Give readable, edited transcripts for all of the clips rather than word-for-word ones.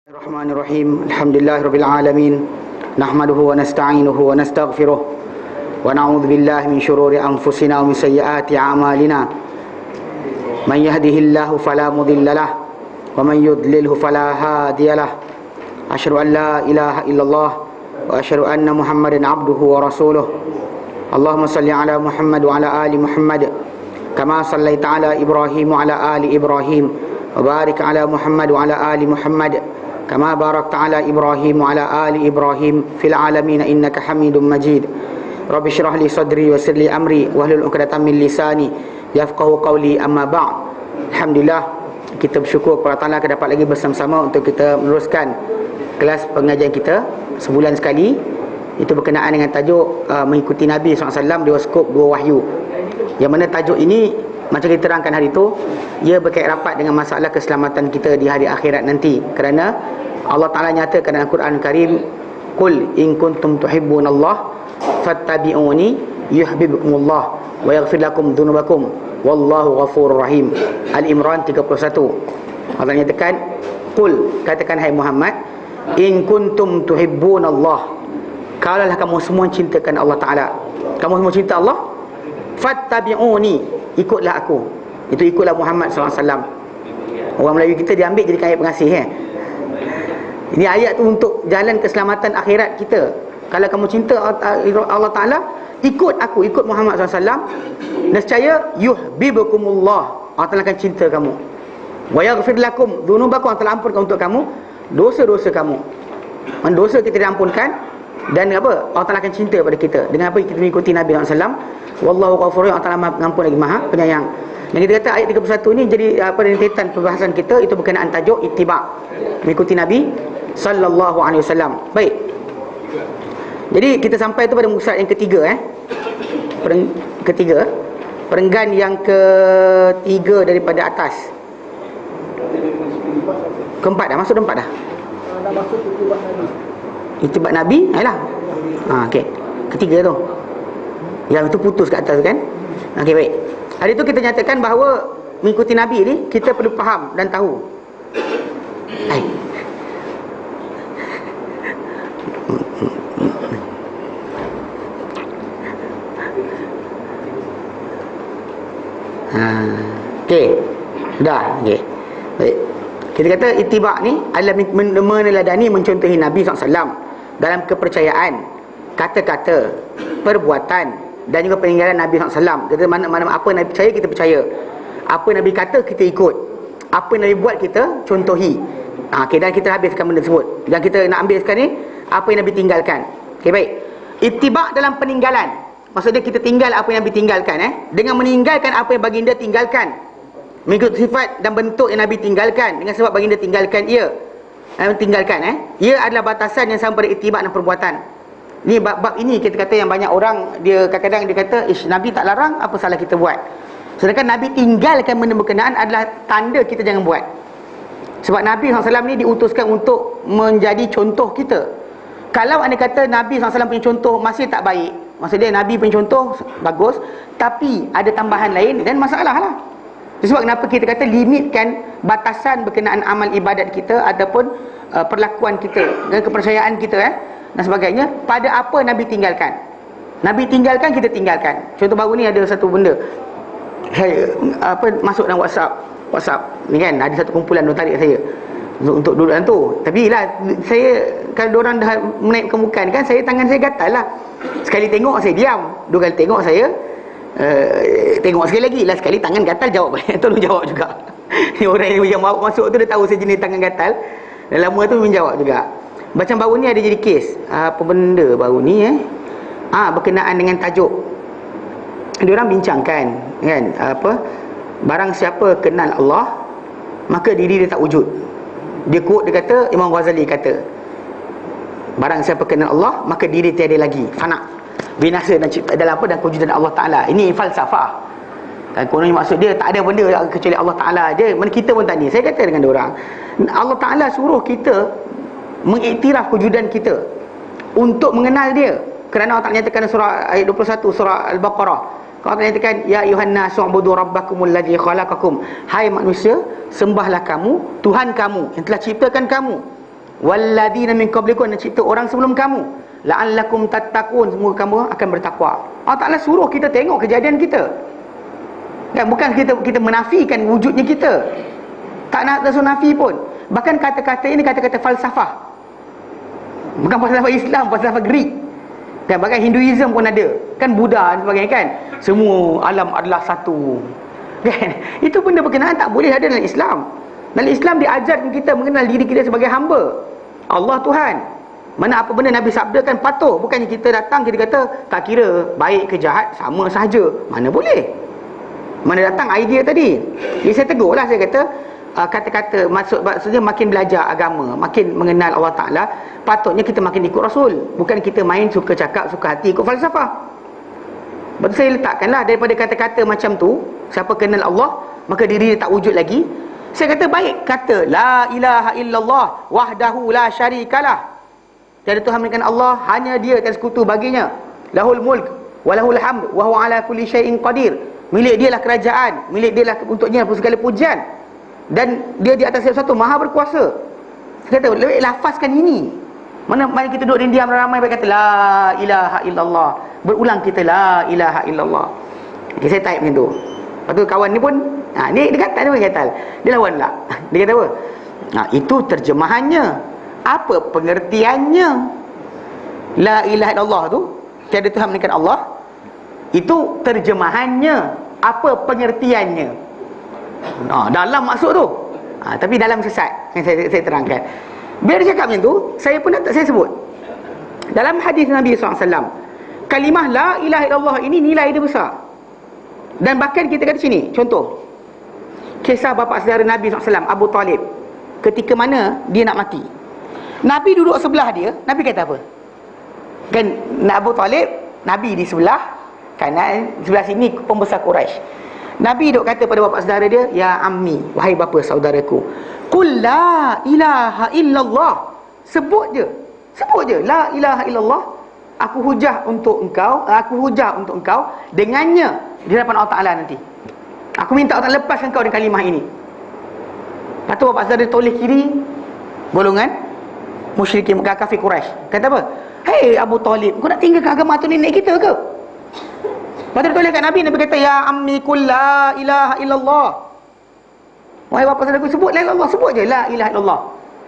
Bismillahirrahmanirrahim. Alhamdulillahirabbil alamin. Nahmaduhu wa nasta'inuhu wa nastaghfiruh. Wa na'udzu billahi min shururi anfusina wa min sayyiati a'malina. Man yahdihillahu fala mudilla lahu wa man yudlilhu fala hadiya lahu. Asyhadu an la ilaha illallah wa asyhadu anna Muhammadan 'abduhu wa rasuluh. Allahumma shalli ala Muhammad wa ala ali Muhammad kama shallaita ala Ibrahim wa ala ali Ibrahim wa barik ala Muhammad wa ala ali Muhammad kama barakta ala Ibrahim wa ala ali Ibrahim fil alamin innaka Hamidum Majid. Rabbi shrah li sadri wa yassir li amri wahlul 'uqdatam min lisani yafqahu qawli, amma ba'd. Alhamdulillah, kita bersyukur kepada Allah dapat lagi bersama-sama untuk kita meneruskan kelas pengajian kita sebulan sekali. Itu berkenaan dengan tajuk mengikuti Nabi SAW di skop 2 wahyu. Yang mana tajuk ini macam kita terangkan hari itu, ia berkait rapat dengan masalah keselamatan kita di hari akhirat nanti. Kerana Allah Ta'ala nyatakan dalam Quran Karim, Qul in kuntum tuhibbunallah fattabi'uni yuhibbukumullah wa yaghfir lakum dhunubakum wallahu ghafurur rahim. Al-Imran 31. Allah nyatakan, Qul, katakan hai Muhammad, in kuntum tuhibbunallah, kalaulah kamu semua cintakan Allah Ta'ala, kamu semua cinta Allah, fattabi'uni, ikutlah aku. Itu ikutlah Muhammad SAW. Orang Melayu kita diambil jadikan ayat pengasih Ini ayat tu untuk jalan keselamatan akhirat kita. Kalau kamu cinta Allah Ta'ala, ikut aku, ikut Muhammad SAW. Nescaya yuhibbukumullah, Allah Ta'ala akan cinta kamu. Wa yaghfir lakum dhunubakum, Allah Ta'ala ampunkan untuk kamu dosa-dosa kamu. Dosa kita diampunkan, dan apa? Allah Ta'ala akan cinta pada kita. Dengan apa? Kita mengikuti Nabi SAW. Wallahu ghafurur rahim, Allah Ta'ala mengampun lagi maha penyayang. Dan kita kata ayat 31 ini jadi rentetan perbahasan kita, itu berkenaan tajuk ittiba', mengikuti Nabi sallallahu alaihi wasallam. Baik. Jadi kita sampai tu pada muka yang ketiga ketiga, perenggan yang ketiga daripada atas. Keempat dah, masuk keempat dah. Dah masuk ittiba' Nabi. Ittiba' Nabi, ayolah. Okey. Ketiga tu. Yang itu putus kat atas kan. Okey, baik. Hari itu kita nyatakan bahawa mengikuti Nabi ni kita perlu faham dan tahu. Okey. Dah, okey. Baik. Kita kata ittiba' ni adalah meneladani, mencontohi Nabi SAW dalam kepercayaan, kata-kata, perbuatan dan juga peninggalan Nabi SAW. Kita mana apa Nabi percaya, kita percaya. Apa Nabi kata, kita ikut. Apa Nabi buat, kita contohi. Okay, dan kita habiskan benda tersebut. Dan kita nak ambil sekarang ni apa yang Nabi tinggalkan. Okay, baik. Ittiba' dalam peninggalan, maksudnya kita tinggal apa yang Nabi tinggalkan. Dengan meninggalkan apa yang baginda tinggalkan, mengikut sifat dan bentuk yang Nabi tinggalkan, dengan sebab baginda tinggalkan ia. Ia adalah batasan yang sama pada ittiba' dan perbuatan. Ni bab ini kita kata yang banyak orang dia kadang-kadang dia kata, Nabi tak larang, apa salah kita buat? Sedangkan Nabi tinggalkan benda berkenaan adalah tanda kita jangan buat. Sebab Nabi SAW ni diutuskan untuk menjadi contoh kita. Kalau anda kata Nabi SAW punya contoh masih tak baik, maksudnya Nabi punya contoh bagus, tapi ada tambahan lain, dan masalah lah. Sebab kenapa kita kata limitkan batasan berkenaan amal ibadat kita ataupun perlakuan kita dan kepercayaan kita dan sebagainya pada apa Nabi tinggalkan. Nabi tinggalkan, kita tinggalkan. Contoh baru ni ada satu benda, masuk dalam WhatsApp ni kan, ada satu kumpulan dia tarik saya untuk duduk dalam tu. Tapi lah, saya kalau diorang dah menaik permukaan kan, tangan saya gatal lah. Sekali tengok saya diam, dua kali tengok saya tengok sekali lagi lah, sekali tangan gatal, jawab tolong jawab juga. Orang yang masuk tu dia tahu saya jenis tangan gatal, dan lama tu menjawab juga. Macam baru ni ada jadi kes, apa benda baru ni berkenaan dengan tajuk. Diorang bincangkan kan, barang siapa kenal Allah, maka diri dia tak wujud. Dia quote, dia kata, Imam Ghazali kata, barang siapa kenal Allah, maka diri tiada lagi, fana, binasa dan cipta dalam apa, dan kewujudan Allah Ta'ala. Ini falsafah. Dan kononnya maksud dia tak ada benda kecuali Allah Ta'ala je. Mana kita pun tadi, saya kata dengan diorang, Allah Ta'ala suruh kita mengiktiraf kewujudan kita untuk mengenal dia. Kerana Allah Ta'ala nyatakan surah ayat 21 surah Al-Baqarah, Allah Ta'ala nyatakan, ya ayuhan nasu ubudu rabbakumul ladzi khalaqakum, hai manusia, sembahlah kamu Tuhan kamu yang telah ciptakan kamu. walladzina min qablikum, dan cipta orang sebelum kamu, la'allakum tattaqun, semoga kamu akan bertakwa. Allah Ta'ala suruh kita tengok kejadian kita. Dan bukan kita menafikan wujudnya kita. Tak nak suruh nafi pun. Bahkan kata-kata ini kata-kata falsafah. Bukan falsafah Islam, falsafah Greek. Dan bahkan Hinduism pun ada. Kan Buddha dan sebagainya kan. Semua alam adalah satu. Kan? Itu benda berkenaan tak boleh ada dalam Islam. Dalam Islam diajarkan kita mengenal diri kita sebagai hamba. Allah Tuhan. Mana apa benda Nabi sabdakan patuh. Bukannya kita datang kita kata tak kira baik ke jahat sama sahaja. Mana boleh. Mana datang idea tadi. Jadi saya tegur lah, saya kata kata-kata maksudnya makin belajar agama, makin mengenal Allah Ta'ala, patutnya kita makin ikut Rasul. Bukan kita main suka cakap, suka hati ikut falsafah. Betul, saya letakkanlah daripada kata-kata macam tu, siapa kenal Allah maka diri dia tak wujud lagi. Saya kata baik kata la ilaha illallah wahdahu la syarikalah, tiada Tuhan melainkan Allah, hanya dia dan sekutu baginya, lahul mulk walahul hamd wa huwa ala kulli syai'in qadir, milik dia lah kerajaan, milik dia lah untuknya segala pujian, dan dia di atas segala sesuatu maha berkuasa. Saya kata lebih lafazkan ini. Mana kita duduk diam ramai baik kata la ilaha illallah, berulang kita la ilaha illallah. Okay, saya type macam tu. Lepas tu kawan ni pun ni dia kata dia kata dia lawan pula. Dia kata apa? Itu terjemahannya. Apa pengertiannya? La ilaha illallah tu, tiada Tuhan melainkan Allah. Itu terjemahannya. Apa pengertiannya? Dalam maksud tu. Tapi dalam sesat. Saya terangkan. Bila dia cakap macam tu, saya pun tak saya sebut. Dalam hadis Nabi SAW, kalimah la ilaha illallah ini nilai dia besar. Dan bahkan kita kata sini, contoh kisah bapa saudara Nabi SAW, Abu Talib. Ketika mana dia nak mati, Nabi duduk sebelah dia. Nabi kata apa? Kan Abu Talib, Nabi di sebelah kanan, sebelah sini pembesar Quraisy. Nabi duk kata pada bapa saudara dia, ya ammi, wahai bapa saudaraku, qul la ilaha illallah. Sebut je la ilaha illallah. Aku hujah untuk engkau dengannya di hadapan Allah Ta'ala nanti. Aku minta Allah Ta'ala lepaskan kau dengan kalimah ini. Lepas tu bapa saudara toleh kiri, golongan musyrikin Mekah, kafir Quraisy. Kata apa? Hei Abu Talib, kau nak tinggalkan agama tu nenek kita ke? Lepas tu toleh kat Nabi kata, ya ammi qul la ilaha illallah. Wahai bapa saudaraku, sebut la ilaha illallah, sebut je la ilaha illallah.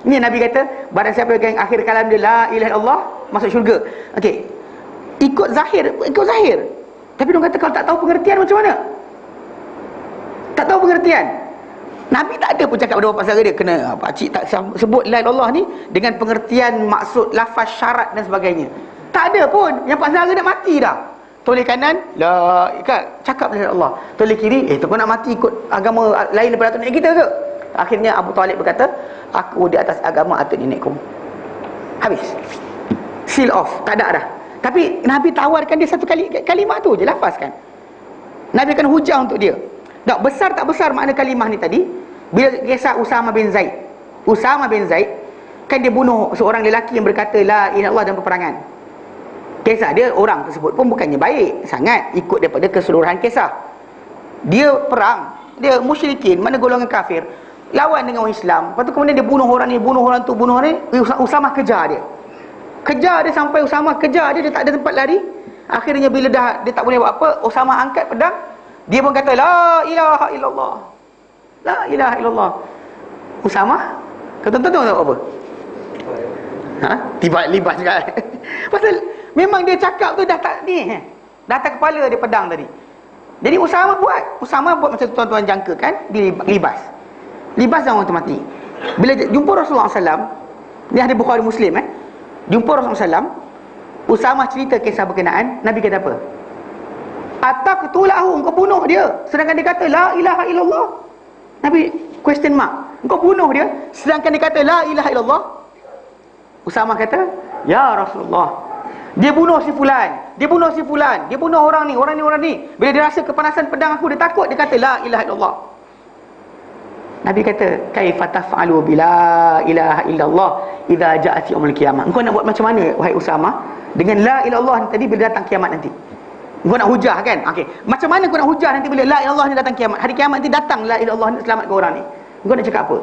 Ini Nabi kata, barang siapa yang akhir kalam dia la ilaha illallah, masuk syurga. Okey. Ikut zahir. Tapi dia kata kalau tak tahu pengertian macam mana? Tak tahu pengertian. Nabi tak ada pun cakap pada bapa saudara dia kena pakcik tak sebut la ilaha illallah ni dengan pengertian maksud lafaz syarat dan sebagainya. Tak ada pun. Yang pak saudara dah mati dah. Toleh kanan, cakap la ilaha illallah. Toleh kiri, tu kau nak mati ikut agama lain daripada atuk nenek kita ke? Akhirnya Abu Talib berkata, aku di atas agama atuk nenekku. Habis. Seal off, tak ada dah. Tapi Nabi tawarkan dia satu kalimah tu je, lafazkan. Nabi akan hujah untuk dia. Tak besar tak besar makna kalimah ni tadi. Bila kisah Usama bin Zaid kan dia bunuh seorang lelaki yang berkata la ilaha illallah dalam peperangan. Kisah dia, orang tersebut pun bukannya baik sangat ikut daripada keseluruhan kisah. Dia perang, dia musyrikin, mana golongan kafir, lawan dengan orang Islam. Lepas tu kemudian dia bunuh orang ni, bunuh orang tu, bunuh orang ni. Usama kejar dia sampai Usama kejar dia tak ada tempat lari. Akhirnya bila dah dia tak boleh buat apa, Usama angkat pedang, dia pun kata la ilaha illallah, la ilaha illallah. Usama kata tu apa? Tiba libas juga. Pasal memang dia cakap tu dah tak ni, dah tak kepala dia pedang tadi. Jadi Usama buat macam tuan-tuan jangka kan, dia libas dan orang tu mati. Bila jumpa Rasulullah SAW, ni ada Bukhari Muslim jumpa Rasulullah SAW, Usama cerita kisah berkenaan. Nabi kata apa? Ataqtulahu, engkau bunuh dia sedangkan dia kata la ilaha illallah. Nabi question mark, engkau bunuh dia sedangkan dia kata la ilaha illallah. Usama kata, ya Rasulullah, dia bunuh si fulan, dia bunuh orang ni. Bila dia rasa kepanasan pedang aku, dia takut, dia kata la ilaha illallah. Nabi kata, kaifa taf'alu bila ilaha illallah idza ja'at yaumul qiyamah. Engkau nak buat macam mana wahai Usama dengan la ilaha illallah ni tadi bila datang kiamat nanti? Engkau nak hujah kan? Okey, macam mana kau nak hujah nanti bila la ilaha illallah ni datang kiamat? Hari kiamat nanti datang la ilaha illallah ni selamatkan orang ni. Engkau nak cakap apa?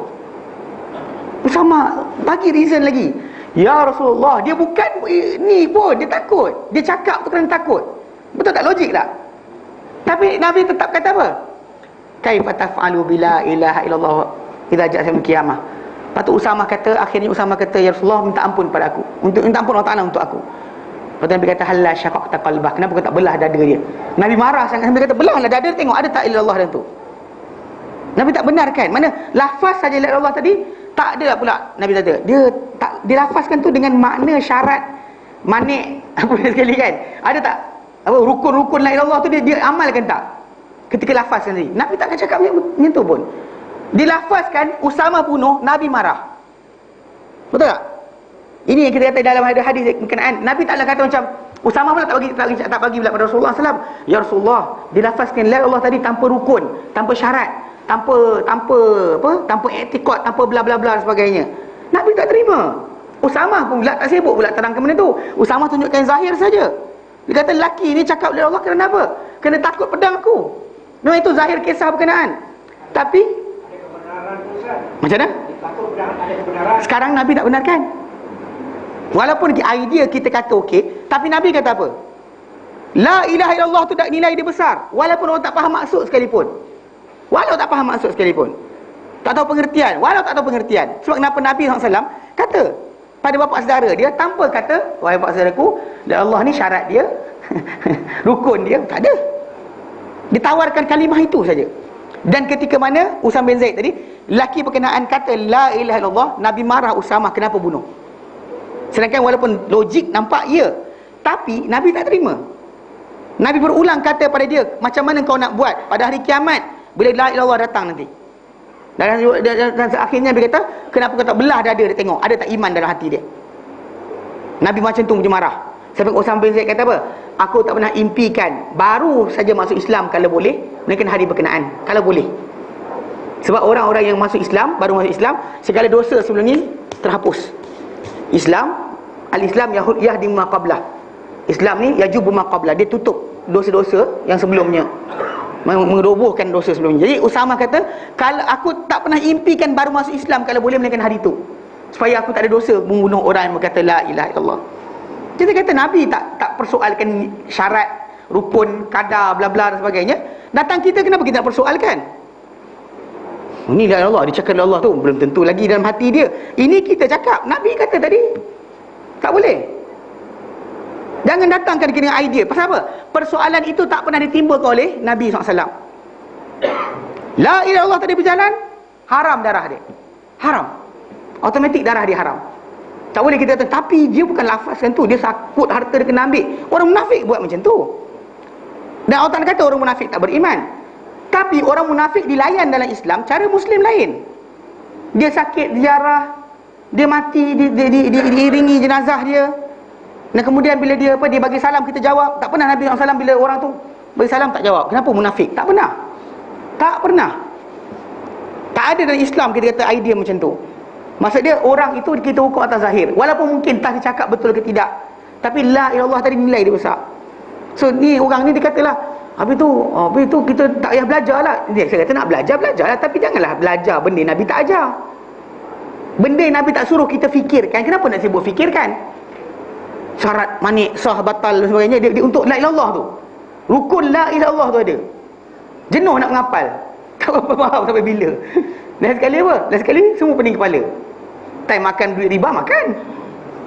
Usama bagi reason lagi. Ya Rasulullah, dia bukan ni pun, dia takut. Dia cakap tu kerana takut. Betul tak, logik tak? Tapi Nabi tetap kata apa? Kaifa taf'alu bila ilaha illallah idza ja'a yaumul qiyamah. Lepas tu akhirnya Usama kata, ya Rasulullah, minta ampun pada aku. Minta ampun Allah Ta'ala untuk aku. Lepas tu Nabi kata, halla syaqaqta qalbah. Kenapa kau tak belah dada dia? Nabi marah sangat. Nabi kata, belahlah dada dia, tengok ada tak ilallah dalam tu. Nabi tak benarkan. Mana lafaz saja la ilaha illallah tadi, tak ada pula Nabi kata. Dia lafazkan tu dengan makna syarat manik apa sekali kan. Ada tak? Apa rukun-rukun la ilaha illallah tu dia amalkan tak? Ketika lafazkan tadi. Nabi tak akan cakap macam tu pun. Dilafazkan Usama bunuh, Nabi marah. Betul tak? Ini yang kita kata dalam hadis berkenaan. Nabi taklah kata macam Usama pula tak bagi pula pada Rasulullah SAW. Ya Rasulullah, dilafazkan la ilaha illallah tadi tanpa rukun, tanpa syarat, tanpa etikot, tanpa bla bla bla sebagainya. Nabi tak terima. Usama pun tak sibuk pula terangkan benda tu. Usama tunjukkan zahir saja. Dia kata lelaki ni cakap la ilaha illallah kerana apa? Kerana takut pedang aku. Memang itu zahir kisah berkenaan. Tapi macam mana? Sekarang Nabi tak benarkan. Walaupun idea kita kata okey, tapi Nabi kata apa? La ilaha illallah tu tak nilai dia besar. Walaupun orang tak faham maksud sekalipun. Tak tahu pengertian. Walau tak tahu pengertian. Sebab kenapa Nabi SAW kata pada bapa saudara dia, tanpa kata, wahai bapa saudaraku, dan Allah ni syarat dia rukun dia, tak ada. Ditawarkan kalimah itu saja. Dan ketika mana Usama bin Zaid tadi, lelaki berkenaan kata la ilaha illallah, Nabi marah Usama kenapa bunuh. Sedangkan walaupun logik nampak ya, tapi Nabi tak terima. Nabi berulang kata pada dia, macam mana kau nak buat pada hari kiamat bila la ilaha illallah datang nanti. Dan akhirnya Nabi kata, kenapa kau tak belah dada dia, tengok ada tak iman dalam hati dia. Nabi macam tu dia marah. Sampai Usama bin Zaid kata apa? Aku tak pernah impikan baru saja masuk Islam kalau boleh, melainkan hari berkenaan kalau boleh. Sebab orang-orang yang masuk Islam, baru masuk Islam, segala dosa sebelum ni terhapus. Al-Islam yahdi ma qablah. Islam ni yajubu ma qablah, dia tutup dosa-dosa yang sebelumnya, merobohkan dosa sebelumnya. Jadi Usama kata, kalau aku tak pernah impikan baru masuk Islam kalau boleh melainkan hari itu, supaya aku tak ada dosa membunuh orang yang berkata la ilaha illallah. Kita kata Nabi tak persoalkan syarat, rukun, kadar, bla bla dan sebagainya. Datang kita, kenapa kita nak persoalkan? Ini la ilaha illallah, dia cakap la ilaha illallah tu belum tentu lagi dalam hati dia. Ini kita cakap, Nabi kata tadi tak boleh. Jangan datangkan dengan idea. Pasal apa? Persoalan itu tak pernah ditimbulkan oleh Nabi SAW. La ilaha illallah tadi berjalan, haram darah dia. Haram. Automatik darah dia haram. Tak boleh kita kata, tapi dia bukan lafazkan tu, dia takut harta dia kena ambil. Orang munafik buat macam tu. Dan Allah Ta'ala kata orang munafik tak beriman. Tapi orang munafik dilayan dalam Islam cara Muslim lain. Dia sakit ziarah, dia mati, diiringi jenazah dia. Dan kemudian bila dia bagi salam, kita jawab. Tak pernah Nabi SAW bila orang tu bagi salam tak jawab. Kenapa munafik? Tak pernah. Tak pernah. Tak ada dalam Islam kita kata idea macam tu. Maksud dia orang itu kita hukum atas zahir. Walaupun mungkin tak cakap betul ke tidak, tapi la ilallah tadi nilai dia besar. So ni orang ni dia katalah, habis tu kita tak payah belajar lah. Saya kata nak belajar lah, tapi janganlah belajar benda Nabi tak ajar. Benda Nabi tak suruh kita fikirkan. Kenapa nak sibuk fikirkan? Syarat manik, sah, batal dan sebagainya, dia untuk la ilallah tu. Rukun la ilallah tu ada. Jenuh nak menghafal. Tak apa faham sampai bila. Dan sekali apa? Dan sekali semua pening kepala. Time makan duit riba, makan.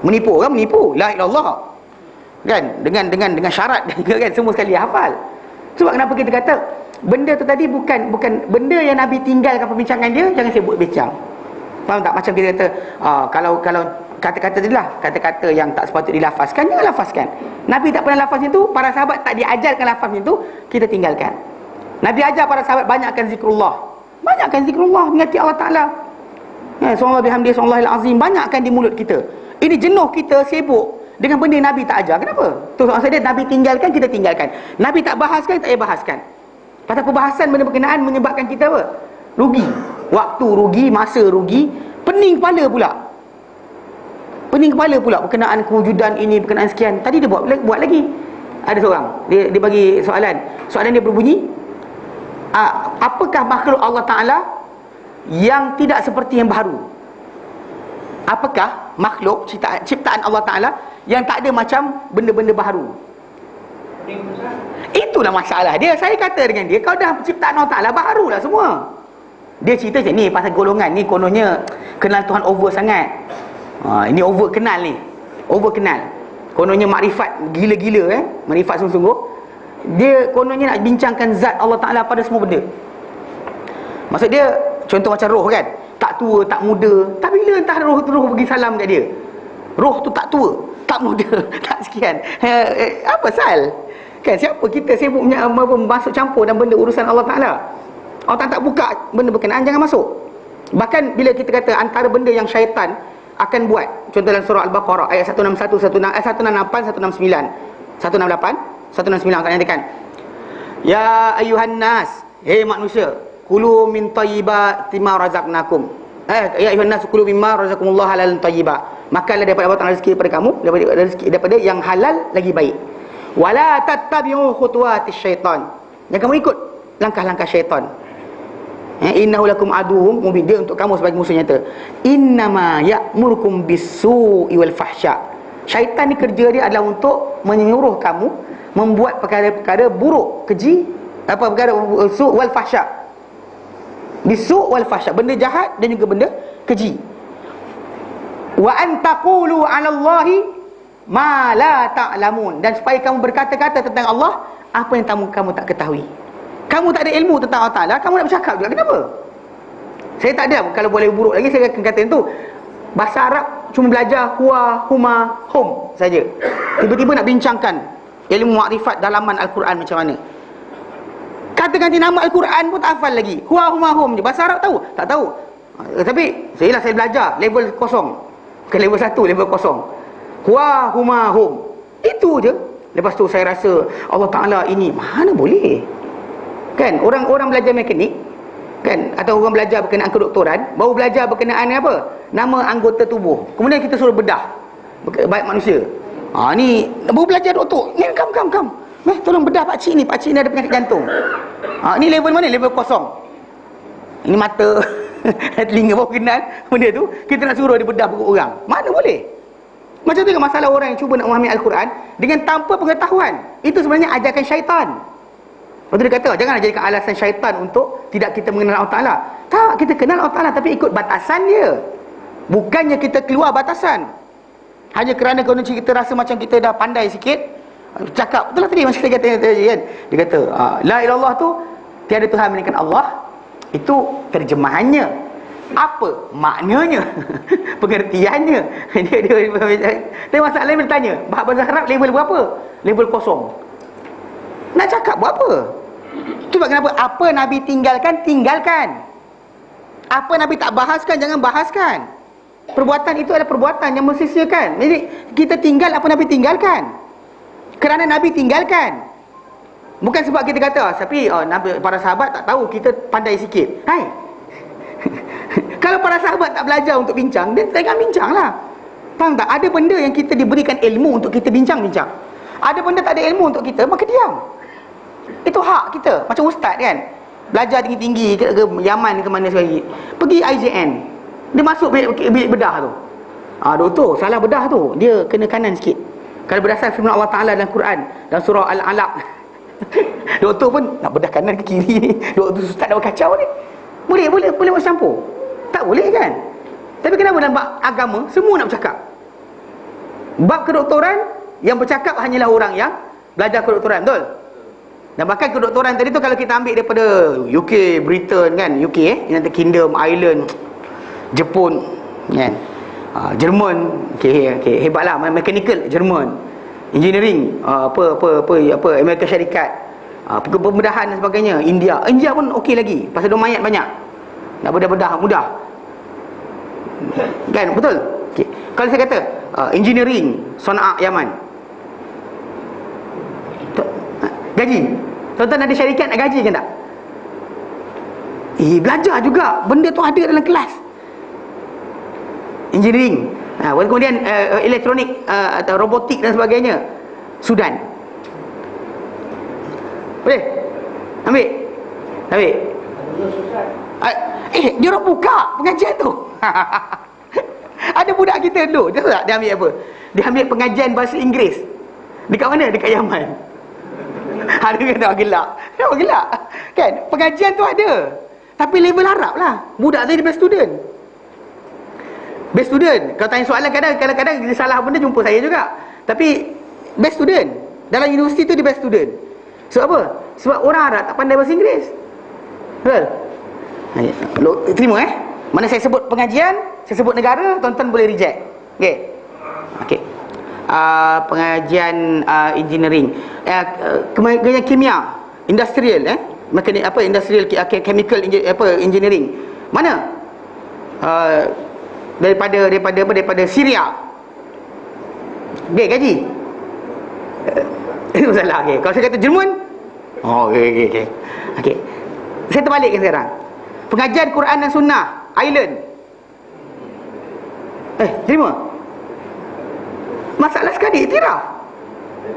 Menipu orang, menipu. La ilallah. Kan? Dengan syarat kan, semua sekali hafal. Sebab kenapa kita kata benda tu tadi bukan benda yang Nabi tinggalkan perbincangan dia, jangan sibuk bincang. Faham tak? Macam kita kata kalau kata-kata tadi lah, kata-kata yang tak sepatutnya dilafazkan, jangan lafazkan. Nabi tak pernah lafaz itu, para sahabat tak diajarkan lafaz itu, kita tinggalkan. Nabi ajar para sahabat banyakkan zikrullah. Banyakkan zikrullah, mengingati Allah Ta'ala. Subhanallah bihamdihi, subhanallahil azim, banyakkan di mulut kita. Ini jenuh kita sibuk dengan benda Nabi tak ajar. Kenapa? Tu maksud dia, Nabi tinggalkan, kita tinggalkan. Nabi tak bahaskan, tak payah bahaskan. Pasal perbahasan benda berkenaan menyebabkan kita apa? Rugi. Waktu rugi, masa rugi, pening kepala pula. Pening kepala pula berkenaan kewujudan ini, berkenaan sekian. Tadi dia buat lagi. Ada seorang, dia bagi soalan. Soalan dia berbunyi, apakah makhluk Allah Ta'ala yang tidak seperti yang baru? Apakah makhluk ciptaan Allah Ta'ala yang tak ada macam benda-benda baharu? Itulah masalah dia. Saya kata dengan dia, kau dah ciptaan Allah Ta'ala, baharulah semua. Dia cerita macam ni, pasal golongan ni kononnya kenal Tuhan over sangat. Ini over kenal ni, over kenal. Kononnya makrifat gila-gila, makrifat sungguh-sungguh. Dia kononnya nak bincangkan zat Allah Ta'ala pada semua benda. Maksud dia, contoh macam roh kan, tak tua, tak muda. Tapi bila entah roh pergi salam kat dia, roh tu tak tua, tak muda, tak sekian. Apa sal? Kan siapa kita sibuk masuk campur dalam benda urusan Allah Ta'ala? Allah Ta'ala tak buka benda berkenaan, jangan masuk. Bahkan bila kita kata antara benda yang syaitan akan buat, contoh dalam surah Al-Baqarah ayat 161, 168, 169, 168, 169 akan nyatakan, ya ayuhan nas, hei manusia, kulu min tayyibati ma razaqnakum. Ya ayuhan nas kulu mimma razaqakumullah halalan tayyiba. Makanlah daripada Allah Ta'ala rezeki daripada kamu, daripada yang halal lagi baik. Wala tattabi'u khutuwatis syaitan. Jangan kamu ikut langkah-langkah syaitan. Innahu lakum aduwwum mubin. Dia untuk kamu sebagai musuh nyata. Innama ya'murukum bis-su'i wal fahsya. Syaitan ni kerja dia adalah untuk menyuruh kamu membuat perkara-perkara buruk, keji, perkara su' wal fahsya. Bisu' wal fahsya, benda jahat dan juga benda keji. Wa an taqulu 'ala Allahi ma la ta'lamun, dan supaya kamu berkata-kata tentang Allah apa yang kamu tak ketahui. Kamu tak ada ilmu tentang Allah Ta'ala, kamu nak bercakap juga. Kenapa? Saya tak ada, kalau boleh buruk lagi saya akan kata itu. Bahasa Arab cuma belajar huwa, huma, hum saja. Tiba-tiba nak bincangkan ilmu makrifat dalaman Al-Quran macam mana. Kata-ganti nama Al-Quran pun tak hafal lagi. Huwa, huma, hum je. Bahasa Arab tahu? Tak tahu. Tapi saya belajar level kosong. Bukan level 1, level kosong. Huwa, huma, hum. Itu je. Lepas tu saya rasa Allah Ta'ala ini, mana boleh? Kan orang belajar mekanik kan, atau orang belajar berkenaan kedoktoran, baru belajar berkenaan apa? Nama anggota tubuh. Kemudian kita suruh bedah baik manusia. Ni baru belajar doktor. Ni kam. Tolong bedah pak cik ni ada penyakit jantung. Ni level mana? Level kosong. Ini mata telinga baru kenal benda tu, kita nak suruh dia bedah perut orang. Mana boleh? Macam tu kan masalah orang yang cuba nak memahami Al-Quran dengan tanpa pengetahuan. Itu sebenarnya ajakan syaitan. Lepas tu dia kata, janganlah jadikan alasan syaitan untuk tidak kita mengenal Allah Ta'ala. Tak, kita kenal Allah Ta'ala tapi ikut batasan dia. Bukannya kita keluar batasan. Hanya kerana kita rasa macam kita dah pandai sikit, cakap, betul lah tadi masa saya kata kan. Dia kata, la ilallah tu, tiada Tuhan melainkan Allah. Itu terjemahannya. Apa maknanya? Pengertiannya. Tapi masalah lain bertanya, bahasa Arab level berapa? Level kosong. Nak cakap buat apa? Itu sebab kenapa apa Nabi tinggalkan. Apa Nabi tak bahaskan, jangan bahaskan. Perbuatan itu adalah perbuatan yang mensisiakan. Jadi kita tinggal apa Nabi tinggalkan. Kerana Nabi tinggalkan. Bukan sebab kita kata tapi Nabi, para sahabat tak tahu, kita pandai sikit. Hai. Kalau para sahabat tak belajar untuk bincang, dia jangan bincang lah. Faham tak? Ada benda yang kita diberikan ilmu untuk kita bincang-bincang. Ada benda tak ada ilmu untuk kita, maka diam. Itu hak kita. Macam ustaz kan, belajar tinggi-tinggi ke Yaman ke mana sekali, pergi IJN, dia masuk bilik bedah tu. Doktor, salah bedah tu, dia kena kanan sikit. Kalau berdasar firman Allah Ta'ala dalam Quran, dalam surah Al-Alaq, doktor pun nak bedah kanan ke kiri. Doktor ustaz dah kacau ni. Boleh buat campur? Tak boleh kan? Tapi kenapa dalam bab agama semua nak bercakap? Bab kedoktoran, yang bercakap hanyalah orang yang belajar kedoktoran, betul? Dan bahkan kedoktoran tadi tu kalau kita ambil daripada UK, Britain kan, UK United Kingdom, Ireland, Jepun kan, Jerman, hebatlah, mechanical Jerman, engineering, Amerika Syarikat, pembedahan dan sebagainya, India pun okey lagi, pasal dia mayat banyak, nak bedah-bedah mudah kan, betul? Kalau saya kata engineering Sana'a Yaman, gaji, tuan-tuan ada syarikat nak gaji kan tak? Belajar juga, benda tu ada dalam kelas. Engineering, kemudian elektronik atau robotik dan sebagainya, Sudan. Boleh? Ambil? Dia orang buka pengajian tu. Ada budak kita dulu, dia tahu tak dia ambil apa? Dia ambil pengajian bahasa Inggeris. Dekat mana? Dekat Yaman. Ada kata gelak. Kenapa gelak? Kan? Pengajian tu ada. Tapi level Arab lah. Budak tadi best student. Best student. Kalau tanya soalan kadang-kadang dia salah benda jumpa saya juga. Tapi best student. Dalam universiti tu dia best student. Sebab apa? Sebab orang Arab tak pandai bahasa Inggeris. Betul? Terima Mana saya sebut pengajian, saya sebut negara, tuan-tuan boleh reject. Okey. Okey. Pengajian engineering, pengajian kimia, industrial, mekanik apa, industrial chemical engineering. Mana? Daripada Syria. Okey, gaji. Itu salah. Okey. Kalau saya kata Jerman, okey. Saya terbalikkan sekarang. Pengajian Quran dan Sunnah, Ireland. Terima. Masalah sekali iktiraf.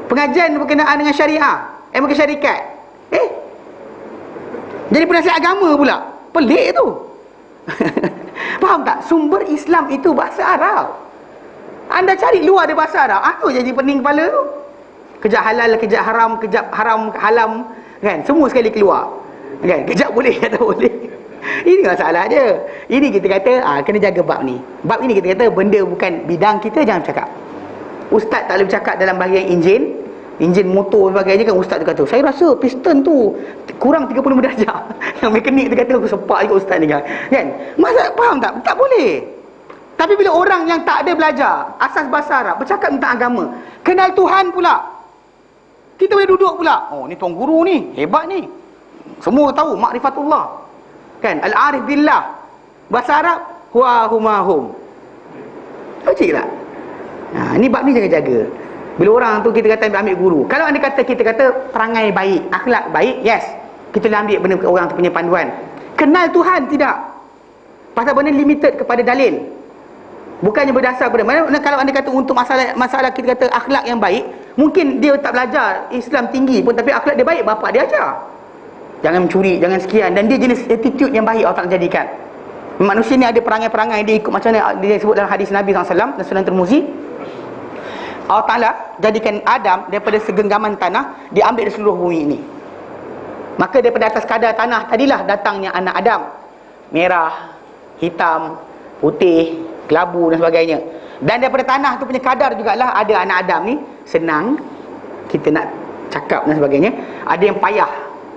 Pengajian berkenaan dengan syariah, bukan syarikat. Jadi penasihat agama pula. Pelik tu. Faham tak? Sumber Islam itu bahasa Arab. Anda cari luar dia bahasa Arab, aku jadi pening kepala tu. Kejap halal, kejap haram, kejap haram, halam, kan? Semua sekali keluar. Kan? Kejap boleh, kata boleh. Ini masalah dia. Ini kita kata kena jaga bab ni. Bab ini kita kata benda bukan bidang kita, jangan bercakap. Ustaz tak boleh bercakap dalam bahagian enjin motor dan sebagainya kan. Ustaz tu kata, saya rasa piston tu kurang 35 darjah. Yang mekanik tu kata, aku sepak juga ustaz ni kan. Masa faham tak? Tak boleh. Tapi bila orang yang tak ada belajar asas bahasa Arab bercakap tentang agama, kenal Tuhan pula, kita boleh duduk pula, ni tuan guru ni hebat ni, semua tahu makrifatullah kan, al-arif billah. Bahasa Arab huwa huma hum. Logik tak? Ni bab ni jangan jaga. Bila orang tu kita kata ambil guru, kalau anda kata, kita kata perangai baik, akhlak baik, yes, kita boleh ambil benda orang tu punya panduan. Kenal Tuhan tidak. Pasal benda limited kepada dalil, bukannya berdasar pada mana. Kalau anda kata untuk masalah kita kata akhlak yang baik, mungkin dia tak belajar Islam tinggi pun, tapi akhlak dia baik, bapak dia ajar jangan mencuri, jangan sekian, dan dia jenis attitude yang baik Allah Ta'ala jadikan. Manusia ni ada perangai-perangai dia ikut macam mana dia sebut dalam hadis Nabi SAW dan Sunan Tirmizi. Allah Ta'ala jadikan Adam daripada segenggaman tanah, dia ambil dari seluruh bumi ini. Maka daripada atas kadar tanah tadilah datangnya anak Adam, merah, hitam, putih, kelabu dan sebagainya. Dan daripada tanah tu punya kadar jugalah ada anak Adam ni senang kita nak cakap dan sebagainya. Ada yang payah,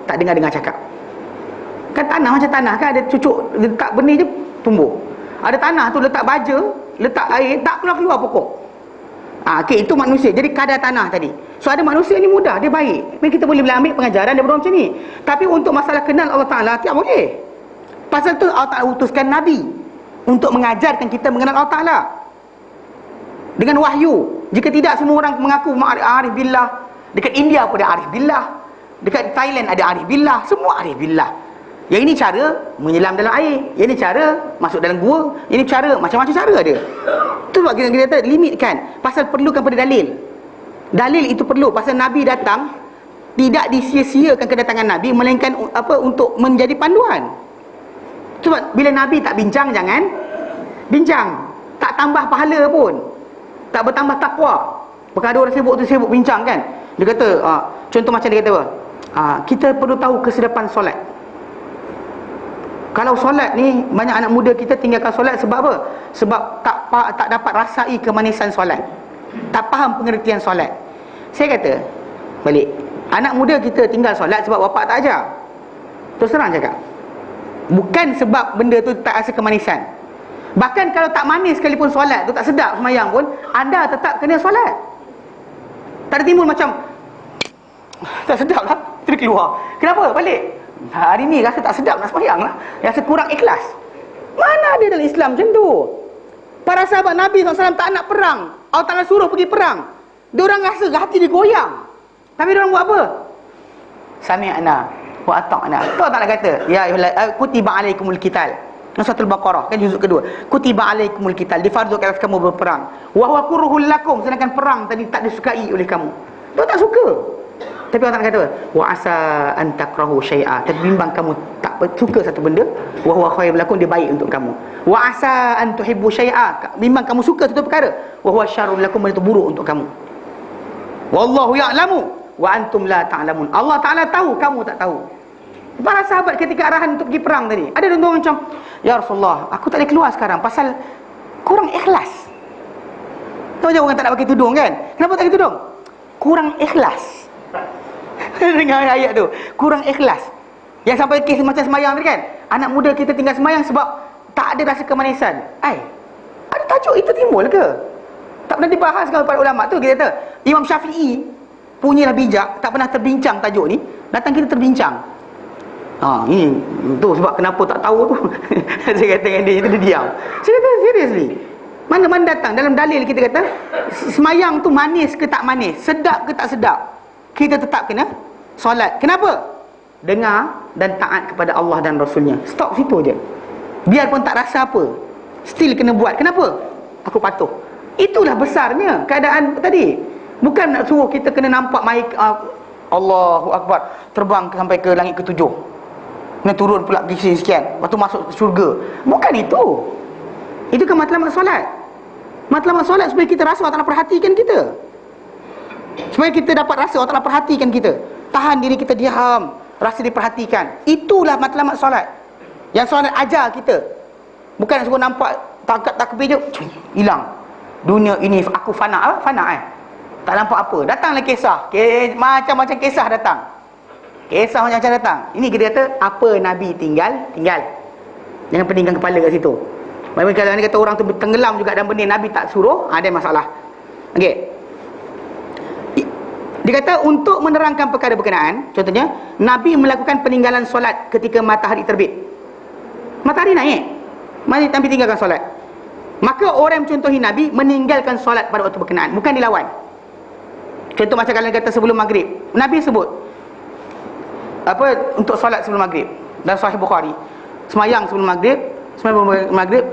tak dengar cakap. Kan tanah macam tanah kan, ada cucuk letak benih je tumbuh. Ada tanah tu letak baja, letak air, tak keluar pokok. Okey, itu manusia. Jadi kadar tanah tadi. So ada manusia ni mudah, dia baik. Memang kita boleh ambil pengajaran daripada macam ni. Tapi untuk masalah kenal Allah Ta'ala, tak boleh. Pasal tu Allah Ta'ala utuskan Nabi untuk mengajarkan kita mengenal Allah Ta'ala dengan wahyu. Jika tidak, semua orang mengaku arif billah. Dekat India pun ada arif billah, dekat Thailand ada arif billah, semua arif billah. Yang ini cara menyelam dalam air, yang ini cara masuk dalam gua, yang ini cara, macam-macam cara ada. Itu sebab kita kata limitkan. Pasal perlukan pada dalil. Dalil itu perlu. Pasal Nabi datang, tidak disia-siakan kedatangan Nabi, melainkan untuk menjadi panduan. Sebab bila Nabi tak bincang, jangan bincang. Tak tambah pahala pun, tak bertambah takwa. Bukan ada orang sibuk tu sibuk bincang kan. Dia kata, contoh macam dia kata apa? Kita perlu tahu kesedapan solat. Kalau solat ni, banyak anak muda kita tinggalkan solat sebab apa? Sebab tak dapat rasai kemanisan solat, tak faham pengertian solat. Saya kata balik, anak muda kita tinggal solat sebab bapak tak ajar. Terus terang cakap, bukan sebab benda tu tak rasa kemanisan. Bahkan kalau tak manis sekalipun solat tu, tak sedap semayang pun, anda tetap kena solat. Tak ada timbul macam tak sedap lah, terus keluar. Kenapa? Balik, hari ni rasa tak sedap nak semayang lah, rasa kurang ikhlas. Mana ada dalam Islam macam tu? Para sahabat Nabi SAW tak nak perang, Allah Ta'ala suruh pergi perang, diorang rasa hati dia goyang. Tapi diorang buat apa? Sami'na wa ata'na. Allah Ta'ala kata, ya kutiba alaikumul qital, Suratul Baqarah kan, juzuk kedua. Kutiba alaikumul qital, difardukan atas kamu berperang. Wa huwa kurhul lakum, sedangkan perang tadi tak disukai oleh kamu. Dia tak suka. Tapi Allah Ta'ala kata wa asa an takrahu syai'a, tapi bimbang kamu tak suka satu benda, wa huwa khairul lakum, dia baik untuk kamu. Wa asa an tuhibbu syai'a, bimbang kamu suka satu perkara, wa huwa syarrul lakum, benda itu buruk untuk kamu. Wallahu ya'lamu wa antum la ta'lamun, Allah Ta'ala tahu, kamu tak tahu. Para sahabat ketika arahan untuk pergi perang tadi, ada orang macam, ya Rasulullah, aku tak boleh keluar sekarang pasal kurang ikhlas. Tahu je orang tak nak pakai tudung kan? Kenapa tak pakai tudung? Kurang ikhlas. Dengar ayat tu, kurang ikhlas. Yang sampai kes macam semayang tadi kan, anak muda kita tinggal semayang sebab tak ada rasa kemanisan. Ada tajuk itu timbul ke? Tak pernah dibahas kalau para ulama tu. Kita kata Imam Syafi'i punyalah bijak, tak pernah terbincang tajuk ni, datang kita terbincang. Ini tu sebab kenapa tak tahu tu. Saya kata dengan dia diam. Saya kata seriously, mana-mana datang dalam dalil kita kata semayang tu manis ke tak manis, sedap ke tak sedap, kita tetap kena solat. Kenapa? Dengar dan taat kepada Allah dan Rasulnya. Stop situ je. Biarpun tak rasa apa, still kena buat. Kenapa? Aku patuh. Itulah besarnya keadaan tadi. Bukan nak suruh kita kena nampak Allahu Akbar, terbang sampai ke langit ketujuh, kena turun pula pergi sekian, lepas tu masuk syurga. Bukan itu. Itu kan matlamat solat. Matlamat solat supaya kita rasa Allah Ta'ala perhatikan kita, supaya kita dapat rasa Allah Ta'ala perhatikan kita. Tahan diri kita diam, rasa diperhatikan. Itulah matlamat solat yang solat ajar kita. Bukan suruh nampak takbir je hilang. Dunia ini aku fana. Tak nampak apa. Datanglah kisah, macam-macam kisah datang. Kisah macam-macam datang. Ini kita kata apa Nabi tinggal. Jangan peningkan kepala kat situ. Kalau Nabi kata orang tu tenggelam juga dan benda Nabi tak suruh, ada masalah. Okey. Dia kata untuk menerangkan perkara berkenaan, contohnya Nabi melakukan peninggalan solat ketika matahari terbit. Matahari naik, Nabi tinggalkan solat. Maka orang yang mencontohi Nabi meninggalkan solat pada waktu berkenaan, bukan dilawan. Contoh macam kalian kata sebelum maghrib, Nabi sebut untuk solat sebelum maghrib dalam Sahih Bukhari, semayang sebelum maghrib,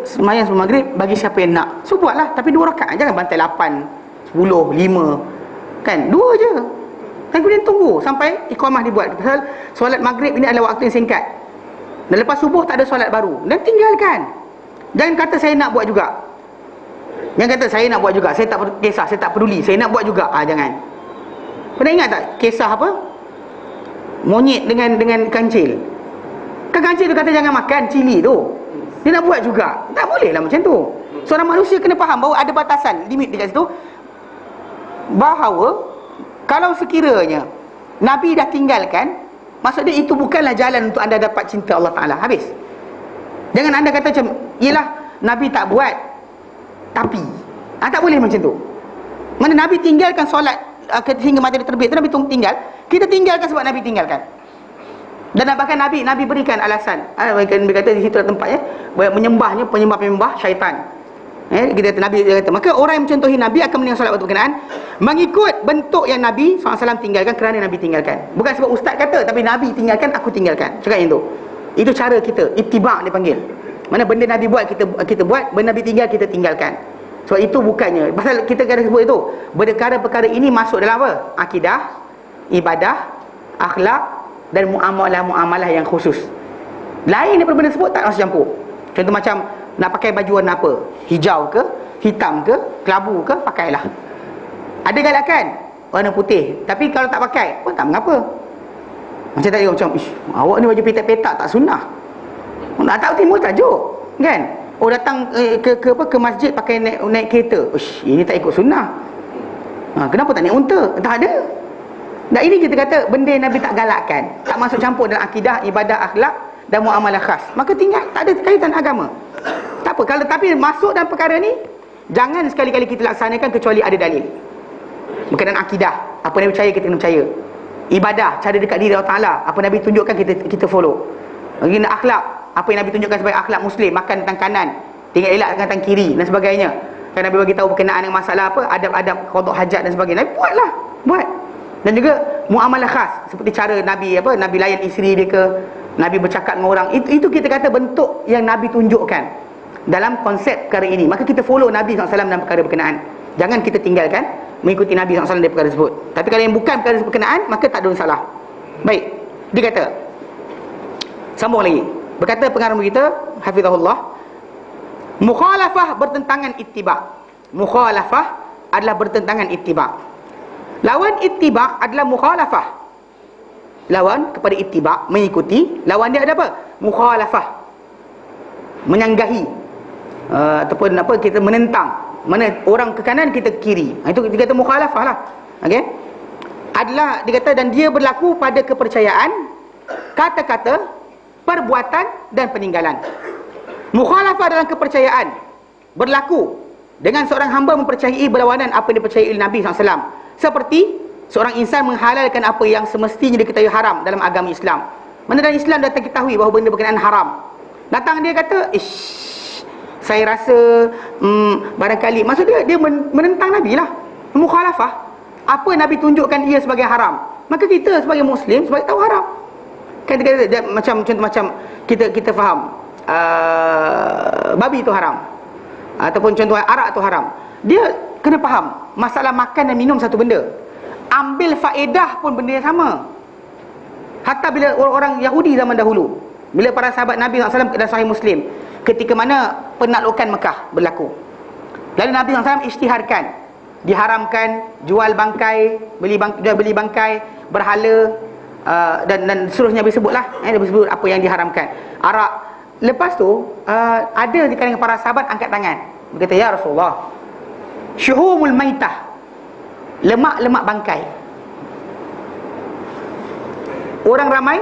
semayang sebelum maghrib bagi siapa yang nak. So buatlah, tapi 2 rakaat, jangan bantai 8, 10, 5 kan, 2 je. Dan kemudian tunggu sampai iqamah dibuat. Pasal solat maghrib ini adalah waktu yang singkat, dan lepas subuh tak ada solat baru, dan tinggalkan. Jangan kata saya nak buat juga. Jangan kata saya nak buat juga, saya tak kisah, saya tak peduli, saya nak buat juga. Jangan. Pernah ingat tak kisah apa? Monyet dengan kancil. Kan kancil tu kata jangan makan cili tu, dia nak buat juga. Tak boleh lah macam tu. Seorang manusia kena faham bahawa ada batasan, limit dekat situ. Bahawa kalau sekiranya Nabi dah tinggalkan, maksud dia itu bukanlah jalan untuk anda dapat cinta Allah Ta'ala. Habis. Jangan anda kata macam, yelah Nabi tak buat tapi tak boleh macam tu. Mana Nabi tinggalkan solat hingga matahari terbit tu, Nabi tinggal. Kita tinggalkan sebab Nabi tinggalkan. Dan bahkan Nabi berikan alasan. Nabi kata di situ tempatnya menyembahnya penyembah syaitan. Kita kata, Nabi kata, maka orang yang mencontohi Nabi akan meninggalkan solat waktu berkenaan mengikut bentuk yang Nabi SAW tinggalkan, kerana Nabi tinggalkan. Bukan sebab ustaz kata, tapi Nabi tinggalkan, aku tinggalkan. Cakap yang tu. Itu cara kita, ittiba' dipanggil. Mana benda Nabi buat kita buat, benda Nabi tinggal kita tinggalkan. Sebab itu bukannya, pasal kita kena sebut itu, perkara-perkara ini masuk dalam apa? Akidah, ibadah, akhlak dan muamalah-muamalah yang khusus. Lain daripada benda sebut tak masuk campur. Contoh macam nak pakai baju warna apa? Hijau ke, hitam ke, kelabu ke, pakailah. Ada galakan warna putih, tapi kalau tak pakai pun tak mengapa. Macam tadi macam, awak ni baju petak-petak tak sunnah. Nak tahu timbul tajuk kan? Datang ke masjid pakai naik kereta. Ini tak ikut sunnah. Kenapa tak naik unta? Tak ada. Dan ini kita kata benda yang Nabi tak galakkan, tak masuk campur dalam akidah, ibadah, akhlak dan muamalah khas. Maka tinggal, tak ada kaitan agama. Tak apa. Kalau tapi masuk dalam perkara ni, jangan sekali-kali kita laksanakan kecuali ada dalil. Berkenaan akidah, apa Nabi percaya kita kena percaya. Ibadah, cara dekat diri Allah Ta'ala, apa Nabi tunjukkan kita follow. Begini akhlak, apa yang Nabi tunjukkan sebagai akhlak Muslim, makan tangan kanan, tinggal elak dengan tangan kiri dan sebagainya. Kan Nabi bagi tahu berkenaan dengan masalah apa, adab-adab qada hajat dan sebagainya. Nabi buat. Dan juga muamalah khas, seperti cara Nabi Nabi layan isteri dia ke, Nabi bercakap dengan orang. Itu kita kata bentuk yang Nabi tunjukkan dalam konsep perkara ini. Maka kita follow Nabi SAW dalam perkara berkenaan. Jangan kita tinggalkan mengikuti Nabi SAW dari perkara tersebut. Tapi kalau yang bukan perkara berkenaan, maka tak ada masalah. Baik, dia kata, sambung lagi, berkata pengarang kita hafizahullah, mukhalafah bertentangan ittiba'. Mukhalafah adalah bertentangan ittiba'. Lawan ittiba' adalah mukhalafah. Lawan kepada ittiba', mengikuti, lawan dia ada apa? Mukhalafah, menyanggahi, ataupun apa, kita menentang. Mana orang ke kanan, kita ke kiri. Itu dia kata mukhalafah lah. Okey, adalah dia kata, dan dia berlaku pada kepercayaan, kata-kata, perbuatan dan peninggalan. Mukhalafah dalam kepercayaan berlaku dengan seorang hamba mempercayai berlawanan apa yang dipercayai oleh Nabi SAW. Seperti seorang insan menghalalkan apa yang semestinya diketahui haram dalam agama Islam. Mana dalam Islam dah diketahui bahawa benda berkenaan haram. Datang dia kata, saya rasa barangkali, maksud dia menentang Nabi lah, mukhalafah. Apa Nabi tunjukkan dia sebagai haram, maka kita sebagai Muslim sebagai tahu haram. Kan dia macam contoh, macam kita faham babi itu haram, ataupun contoh arak itu haram. Dia kena faham masalah makan dan minum satu benda, ambil faedah pun benda yang sama. Hatta bila orang Yahudi zaman dahulu, bila para sahabat Nabi SAW dalam Sahih Muslim, ketika mana penaklukan Mekah berlaku, lalu Nabi SAW isytiharkan, diharamkan jual bangkai, beli bangkai, berhala, dan seterusnya disebutlah, disebut apa yang diharamkan, arak. Lepas tu ada di kalangan para sahabat angkat tangan, berkata, ya Rasulullah, syuhumul maitah, lemak-lemak bangkai, orang ramai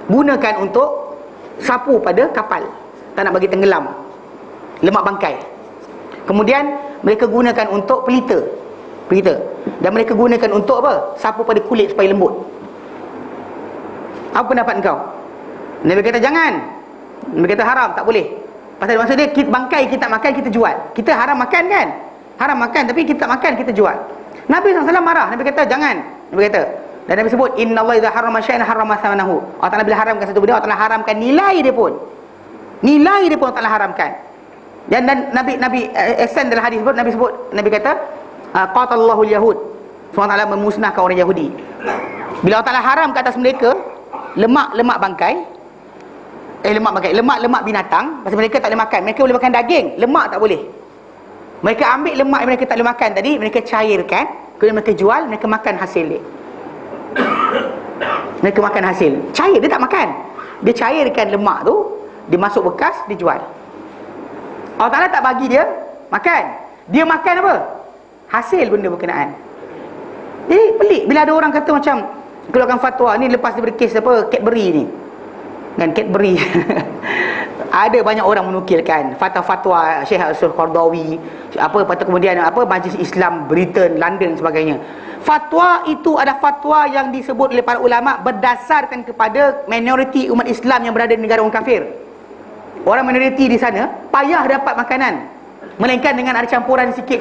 gunakan untuk sapu pada kapal, tak nak bagi tenggelam lemak bangkai. Kemudian mereka gunakan untuk pelita, dan mereka gunakan untuk apa? Sapu pada kulit supaya lembut. Apa pendapat engkau? Nabi kata jangan. Nabi kata haram, tak boleh. Pasal maksud dia, bangkai kita makan, kita jual. Kita haram makan kan? Haram makan, tapi kita tak makan, kita jual. Nabi SAW marah. Nabi kata jangan. Nabi kata, dan Nabi sebut, inna Allah idza harrama syai'an harrama thamanahu. Allah Ta'ala bila haramkan satu benda, Allah Ta'ala haramkan nilai dia pun. Nilai dia pun Allah Ta'ala haramkan. Dan Nabi ihsan dalam hadis sebut, Nabi kata, qatallahu al-yahud. Allah Ta'ala memusnahkan orang Yahudi. Bila Allah Ta'ala haram ke atas mereka lemak bangkai, lemak binatang, pasal mereka tak boleh makan. Mereka boleh makan daging, lemak tak boleh. Mereka ambil lemak yang mereka tak boleh makan tadi, mereka cairkan, kemudian mereka jual, mereka makan hasil dia. Mereka makan hasil. Cair, dia tak makan. Dia cairkan lemak tu, dia masuk bekas, dia jual. Allah Ta'ala tak bagi dia makan. Dia makan apa? Hasil benda berkenaan. Jadi pelik bila ada orang kata macam keluarkan fatwa ni lepas daripada kes apa, Cadbury ni kan, Cadbury. Ada banyak orang menukilkan fatwa-fatwa Syekh Al-Qardawi, apa patut, kemudian apa Majlis Islam Britain, London sebagainya. Fatwa itu ada fatwa yang disebut oleh para ulama berdasarkan kepada minoriti umat Islam yang berada di negara orang kafir. Orang minoriti di sana payah dapat makanan, melainkan dengan ada campuran sikit.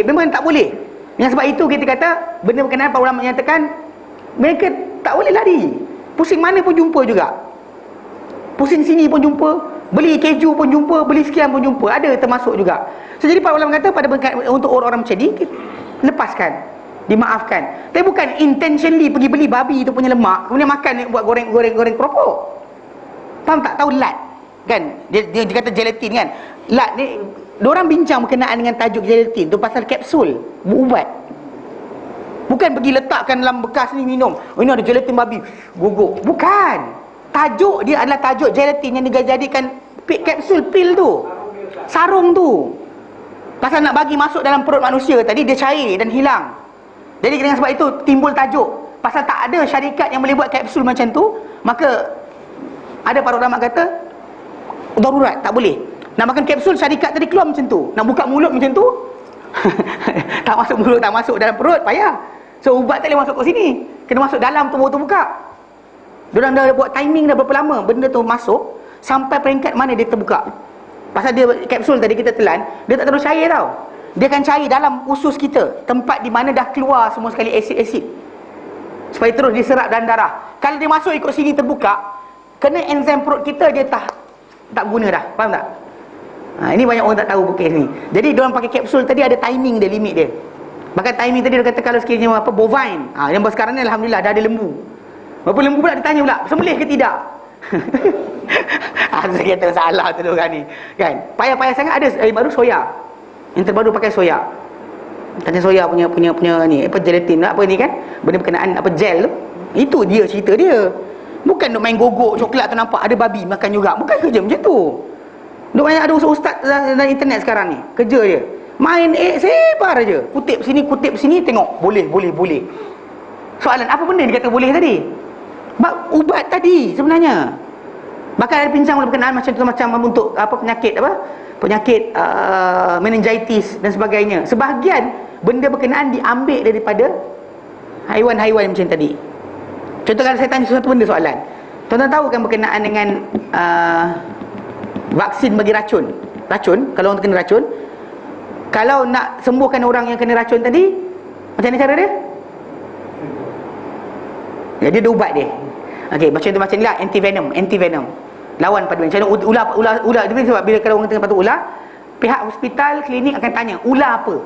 Memang tak boleh. Dengan sebab itu kita kata benda berkenaan, para ulama menyatakan mereka tak boleh lari. Pusing mana pun jumpa juga. Pusing sini pun jumpa, beli keju pun jumpa, beli sekian pun jumpa, ada termasuk juga. So, jadi para ulama kata pada untuk orang-orang macam ni, lepaskan, dimaafkan. Tapi bukan intentionally pergi beli babi itu punya lemak, kemudian makan buat goreng keropok. Faham tak? Tahu lat kan? Dia kata gelatin kan. Lat ni diorang bincang berkenaan dengan tajuk gelatin tu pasal kapsul berubat. Bukan pergi letakkan dalam bekas ni minum, oh ini ada gelatin babi, guguk. Bukan. Tajuk dia adalah tajuk gelatin yang dijadikan kapsul pil tu, sarung tu. Pasal nak bagi masuk dalam perut manusia tadi, dia cair dan hilang. Jadi dengan sebab itu timbul tajuk. Pasal tak ada syarikat yang boleh buat kapsul macam tu, maka ada para ulama kata darurat, tak boleh. Nak makan kapsul, syarikat tadi keluar macam tu, nak buka mulut macam tu tak masuk mulut, tak masuk dalam perut, payah. So ubat tak boleh masuk kat sini, kena masuk dalam tu baru tu buka. Diorang dah buat timing dah berapa lama benda tu masuk, sampai peringkat mana dia terbuka. Pasal dia kapsul tadi kita telan, dia tak terus cair tau. Dia akan cair dalam usus kita, tempat di mana dah keluar semua sekali asid-asid, supaya terus diserap dalam darah. Kalau dia masuk ikut sini terbuka, kena enzim perut kita, dia tak guna dah. Faham tak? Ini banyak orang tak tahu kes ni. Jadi diorang pakai kapsul tadi ada timing dia, limit dia. Bahkan timing tadi dia kata kalau sekiranya apa bovine, yang sekarang ni alhamdulillah dah ada lembu. Berapa lembu pula ditanya pula, sembelih ke tidak? Saya kata salah tu orang ni. Kan? Payah-payah sangat ada baru soya. Yang terbaru pakai soya. Tanya soya punya ni, apa gelatin apa ni kan? Benda berkenaan apa gel tu. Itu dia cerita dia. Bukan duk main gogok coklat tu nampak ada babi makan juga. Bukan kerja macam tu. Duk main ada ustaz dalam internet sekarang ni. Kerja dia. Main sebar aja. Kutip sini tengok. Boleh. Soalan apa benda dia kata boleh tadi? Ubat tadi sebenarnya. Bahkan ada bincang berkenaan macam tu, macam untuk apa penyakit meningitis dan sebagainya. Sebahagian benda berkenaan diambil daripada haiwan-haiwan macam tadi. Contoh kalau saya tanya sesuatu benda soalan, tuan-tuan tahu kan berkenaan dengan vaksin bagi racun. Kalau orang kena racun, kalau nak sembuhkan orang yang kena racun tadi, macam mana cara dia? Ya, dia ada ubat dia. Okey, macam ni lah, anti-venom. Lawan pada macam ular dia sebab bila kalau orang tengah patut ular, pihak hospital, klinik akan tanya, ular apa?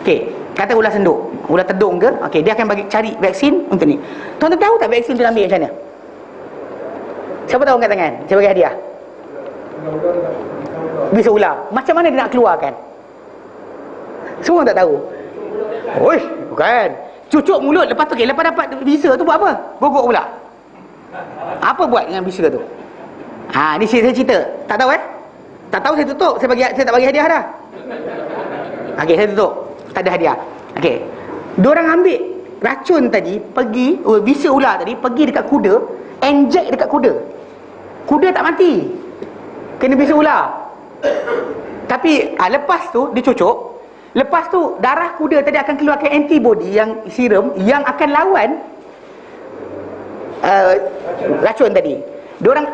Okey, kata ular senduk, ular tedung ke? Okey, dia akan cari vaksin untuk ni. Tuan-tuan tahu tak vaksin tu ambil macam mana? Siapa tahu angkat tangan? Saya bagi hadiah. Bisa ular. Macam mana dia nak keluarkan? Semua tak tahu. Oish, bukan. Cucuk mulut lepas tu, lepas dapat bisa tu buat apa? Gogok pula. Apa buat dengan bisa tu? Ni saya cerita. Tak tahu Tak tahu saya tutup. Saya tak bagi hadiah dah. Okey, saya tutup. Tak ada hadiah. Okey. Diorang ambil racun tadi, pergi bisa ular tadi, pergi dekat kuda, inject dekat kuda. Kuda tak mati. Kena bisa ular. Tapi lepas tu dia cucuk. Lepas tu darah kuda tadi akan keluarkan antibody yang serum yang akan lawan racun tadi. Diorang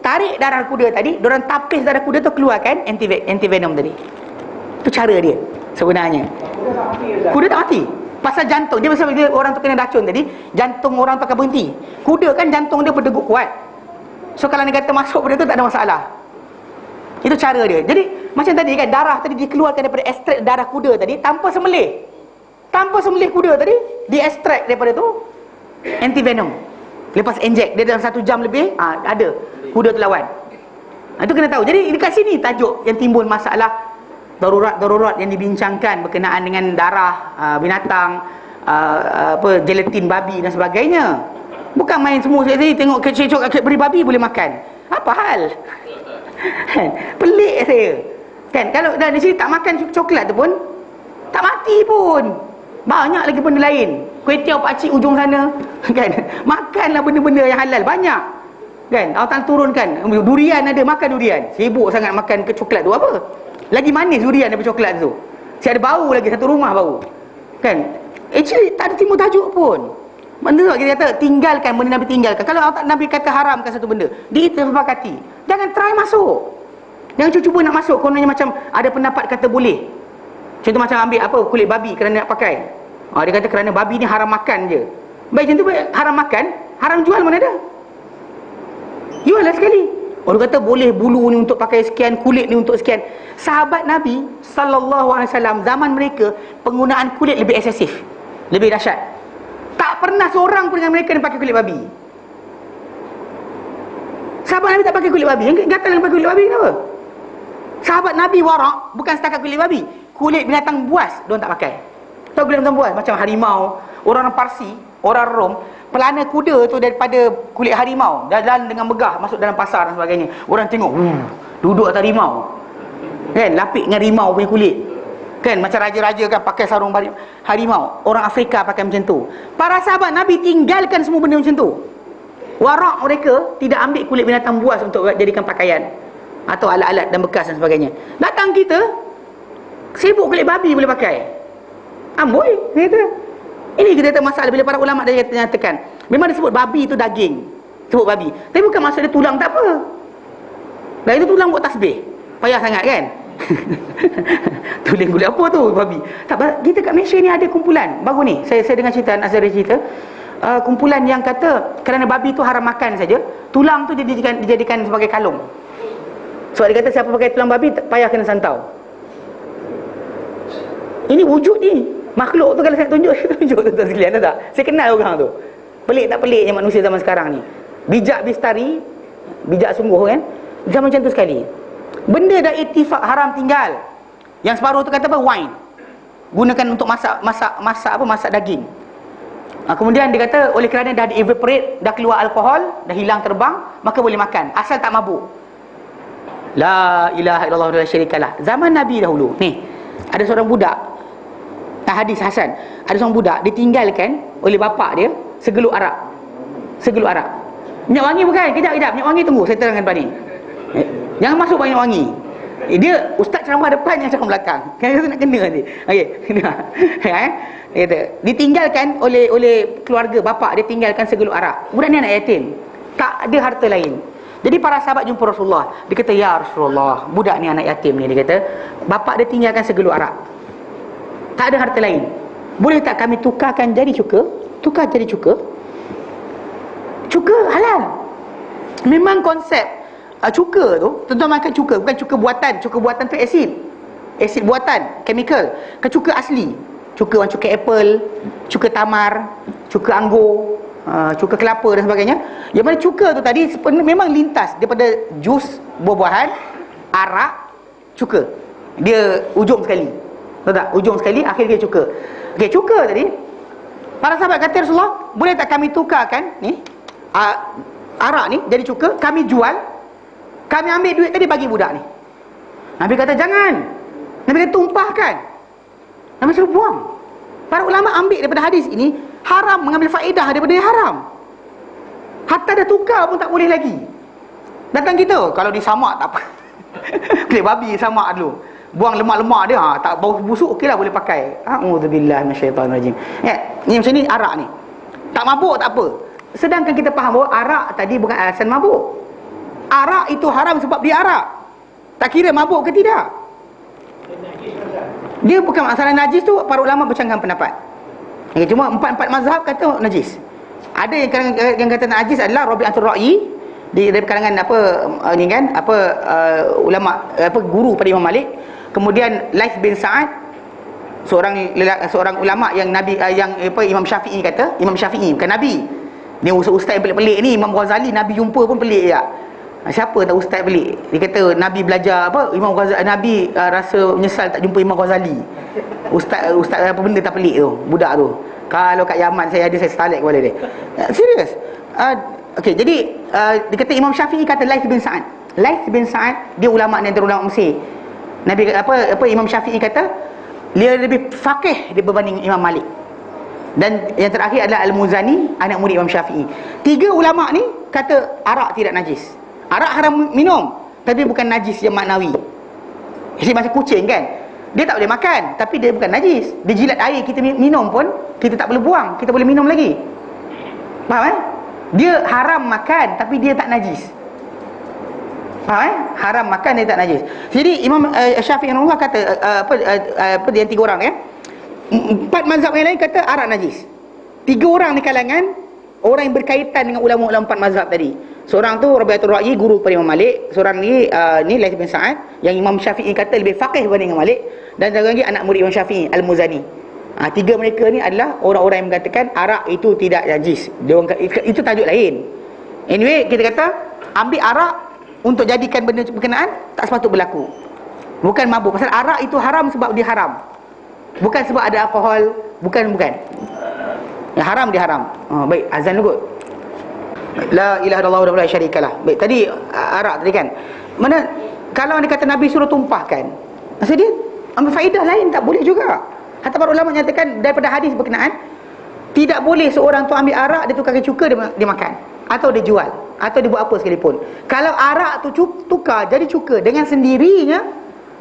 tarik darah kuda tadi, diorang tapis darah kuda tu keluarkan anti-venom tadi. Itu cara dia sebenarnya. Kuda tak mati. Pasal jantung dia, pasal dia orang tu kena racun tadi, jantung orang tu akan berhenti. Kuda kan jantung dia berdegup kuat. So kalau dia kata masuk benda tu tak ada masalah. Itu cara dia. Jadi macam tadi kan, darah tadi dikeluarkan daripada ekstrak darah kuda tadi tanpa sembelih. Tanpa sembelih kuda tadi, diekstrak daripada tu anti-venom. Lepas inject, dia dalam 1 jam lebih ada kuda tu lawan. Itu kena tahu. Jadi dekat sini tajuk yang timbul masalah darurat yang dibincangkan berkenaan dengan darah binatang, gelatin babi dan sebagainya. Bukan main semua saya tengok kecil-kecil beri babi boleh makan. Apa hal? Pelik saya. Kan kalau dah di sini tak makan coklat tu pun tak mati pun. Banyak lagi benda lain. Kuih tiaw pakcik ujung sana kan. Makanlah benda-benda yang halal banyak. Kan? Allah Ta'ala turunkan. Durian ada, makan durian. Sibuk sangat makan ke coklat tu apa? Lagi manis durian daripada coklat tu. Saya ada bau lagi, satu rumah bau. Kan? Actually tak ada timbul tajuk pun. Benda kita kata tinggalkan benda Nabi tinggalkan. Kalau Nabi kata haramkan satu benda, disepakati. Jangan try masuk. Jangan cuba nak masuk. Kononnya macam ada pendapat kata boleh. Contoh macam ambil apa kulit babi kerana nak pakai. Dia kata kerana babi ni haram makan je. Baik macam tu haram makan, haram jual mana ada? Jual lah sekali. Orang kata boleh bulu ni untuk pakai sekian, kulit ni untuk sekian. Sahabat Nabi SAW zaman mereka penggunaan kulit lebih eksesif, lebih dahsyat. Tak pernah seorang pun dengan mereka yang pakai kulit babi. Sahabat Nabi tak pakai kulit babi. Yang gatal yang pakai kulit babi kenapa? Sahabat Nabi warak bukan setakat kulit babi, kulit binatang buas diorang tak pakai. Tahu kulit binatang buas? Macam harimau. Orang Parsi, orang Rom, pelana kuda tu daripada kulit harimau, jalan dengan megah masuk dalam pasar dan sebagainya. Orang tengok, duduk atas harimau. Kan, lapik dengan harimau punya kulit. Kan, macam raja-raja kan pakai sarung harimau. Orang Afrika pakai macam tu. Para sahabat Nabi tinggalkan semua benda macam tu. Warak mereka tidak ambil kulit binatang buas untuk jadikan pakaian atau alat-alat dan bekas dan sebagainya. Datang kita sibuk kulit babi boleh pakai. Amboi, kata. Ini kita kata masalah bila para ulama dia nyatakan memang disebut babi itu daging, sebut babi. Tapi bukan maksud dia tulang tak apa. Dan itu tulang buat tasbih. Payah sangat kan? Tulang kulit apa tu babi? Tak, kita kat Malaysia ni ada kumpulan baru ni. Saya dengar cerita Azhari cerita kumpulan yang kata kerana babi tu haram makan saja, tulang tu dijadikan sebagai kalung. Sebab dia kata siapa pakai tulang babi payah kena santau. Ini wujud ni. Makhluk tu kalau saya tunjuk, saya tunjuk tuan-tuan sekalian, tahu tak? Saya kenal orang tu. Pelik tak peliknya manusia zaman sekarang ni. Bijak bistari, bijak sungguh kan. Zaman macam tu sekali. Benda dah ittifaq haram tinggal. Yang separuh tu kata apa? Wine. Gunakan untuk masak daging. Kemudian dia kata oleh kerana dah evaporate, dah keluar alkohol, dah hilang terbang, maka boleh makan asal tak mabuk. La ilaha illallah wa la syarikalah. Zaman Nabi dahulu ni, ada seorang budak, hadis Hasan, ada seorang budak ditinggalkan oleh bapa dia segeluk arak. Segeluk arak. Minyak wangi bukan? Kejap. Minyak wangi tunggu, saya terangkan depan ni. Jangan masuk banyak wangi. Dia ustaz ceramah depan, yang ceramah belakang. Kan nak kena nanti. Okey, kena. Dia kata, ditinggalkan oleh keluarga bapa dia, tinggalkan segeluk arak. Budak ni anak yatim, tak ada harta lain. Jadi para sahabat jumpa Rasulullah. Dia kata, ya Rasulullah, budak ni anak yatim ni, dia kata, bapa dia tinggalkan segeluk arak, tak ada harta lain. Boleh tak kami tukarkan jadi cuka? Tukar jadi cuka. Cuka halal. Memang konsep cuka tu, tuan-tuan makan cuka, bukan cuka buatan. Cuka buatan tu asid buatan, chemical. Cuka asli, cuka macam cuka apple, cuka tamar, cuka anggur, cuka kelapa dan sebagainya. Yang mana cuka tu tadi memang lintas daripada jus buah-buahan, arak, cuka. Dia ujung sekali. Tahu tak? Ujung sekali, akhir dia cuka. Okey, cuka tadi, para sahabat kata, Rasulullah, boleh tak kami tukarkan ni arak ni jadi cuka, kami jual, kami ambil duit tadi bagi budak ni. Nabi kata jangan. Nabi kata tumpahkan. Nabi suruh buang. Para ulama ambil daripada hadis ini haram, mengambil faedah daripada yang haram. Hatta dah tukar pun tak boleh lagi. Datang kita, kalau disamak tak apa. Kulit babi samak dulu, buang lemak-lemak dia, tak bau busuk, okeylah boleh pakai. A'udzubillahi minasyaitanirrajim. Ya, ni macam ni arak ni. Tak mabuk tak apa. Sedangkan kita faham bahawa arak tadi bukan alasan mabuk. Arak itu haram sebab dia arak, tak kira mabuk ke tidak. Dia bukan masalah najis tu, para ulama bercanggah pendapat. Cuma empat mazhab kata najis. Ada yang kata najis adalah Rabi'atul Ra'yi, dari kalangan ni kan, ulama, guru pada Imam Malik. Kemudian Laith bin Sa'ad, seorang ulama yang Imam Syafi'i kata, Imam Syafi'i bukan Nabi. Ni ustaz yang pelik-pelik ni, Imam Ghazali Nabi jumpa pun pelik je. Siapa tahu ustaz pelik? Dia kata Nabi belajar Imam Ghazali, Nabi rasa menyesal tak jumpa Imam Ghazali. Ustaz apa benda tak pelik tu, budak tu. Kalau kat Yaman saya ada, saya stalik kepada dia. Serius. Okey, jadi dia kata Imam Syafi'i kata Laith bin Sa'ad. Laith bin Sa'ad dia ulama di antara ulama Mesir. Nabi Imam Syafi'i kata dia lebih faqih berbanding Imam Malik. Dan yang terakhir adalah Al-Muzani, anak murid Imam Syafi'i. Tiga ulama ni kata arak tidak najis. Arak haram minum, tapi bukan najis yang maknawi. Jadi macam kucing kan, dia tak boleh makan, tapi dia bukan najis. Dia jilat air kita minum pun, kita tak boleh buang, kita boleh minum lagi. Faham Dia haram makan, tapi dia tak najis. Faham Haram makan, dia tak najis. Jadi Imam Syafi'i rahimahullah kata yang tiga orang empat mazhab yang lain kata arak najis. Tiga orang di kalangan orang yang berkaitan dengan ulama-ulama empat mazhab tadi. Seorang tu Rabi'atul Ra'yi, guru pada Imam Malik. Seorang ni Laith bin Sa'ad, yang Imam Syafi'i kata lebih faqih berbanding Imam Malik. Dan satu lagi anak murid Imam Syafi'i, Al-Muzani. Tiga mereka ni adalah orang-orang yang mengatakan arak itu tidak najis. Itu tajuk lain. Anyway, kita kata ambil arak untuk jadikan benda berkenaan tak sepatut berlaku. Bukan mabuk. Pasal arak itu haram sebab dia haram, bukan sebab ada alkohol. Bukan. Yang haram dia haram. Baik, azan dulu. La ilaha illallah wa la syarikalah. Baik, tadi arak tadi kan. Mana kalau dia kata Nabi suruh tumpahkan, maksud dia ambil faedah lain tak boleh juga. Hatta para ulama nyatakan daripada hadis berkenaan, tidak boleh seorang tu ambil arak, dia tukarkan cuka, dia makan, atau dia jual, atau dia buat apa sekalipun. Kalau arak tu tukar jadi cuka dengan sendirinya,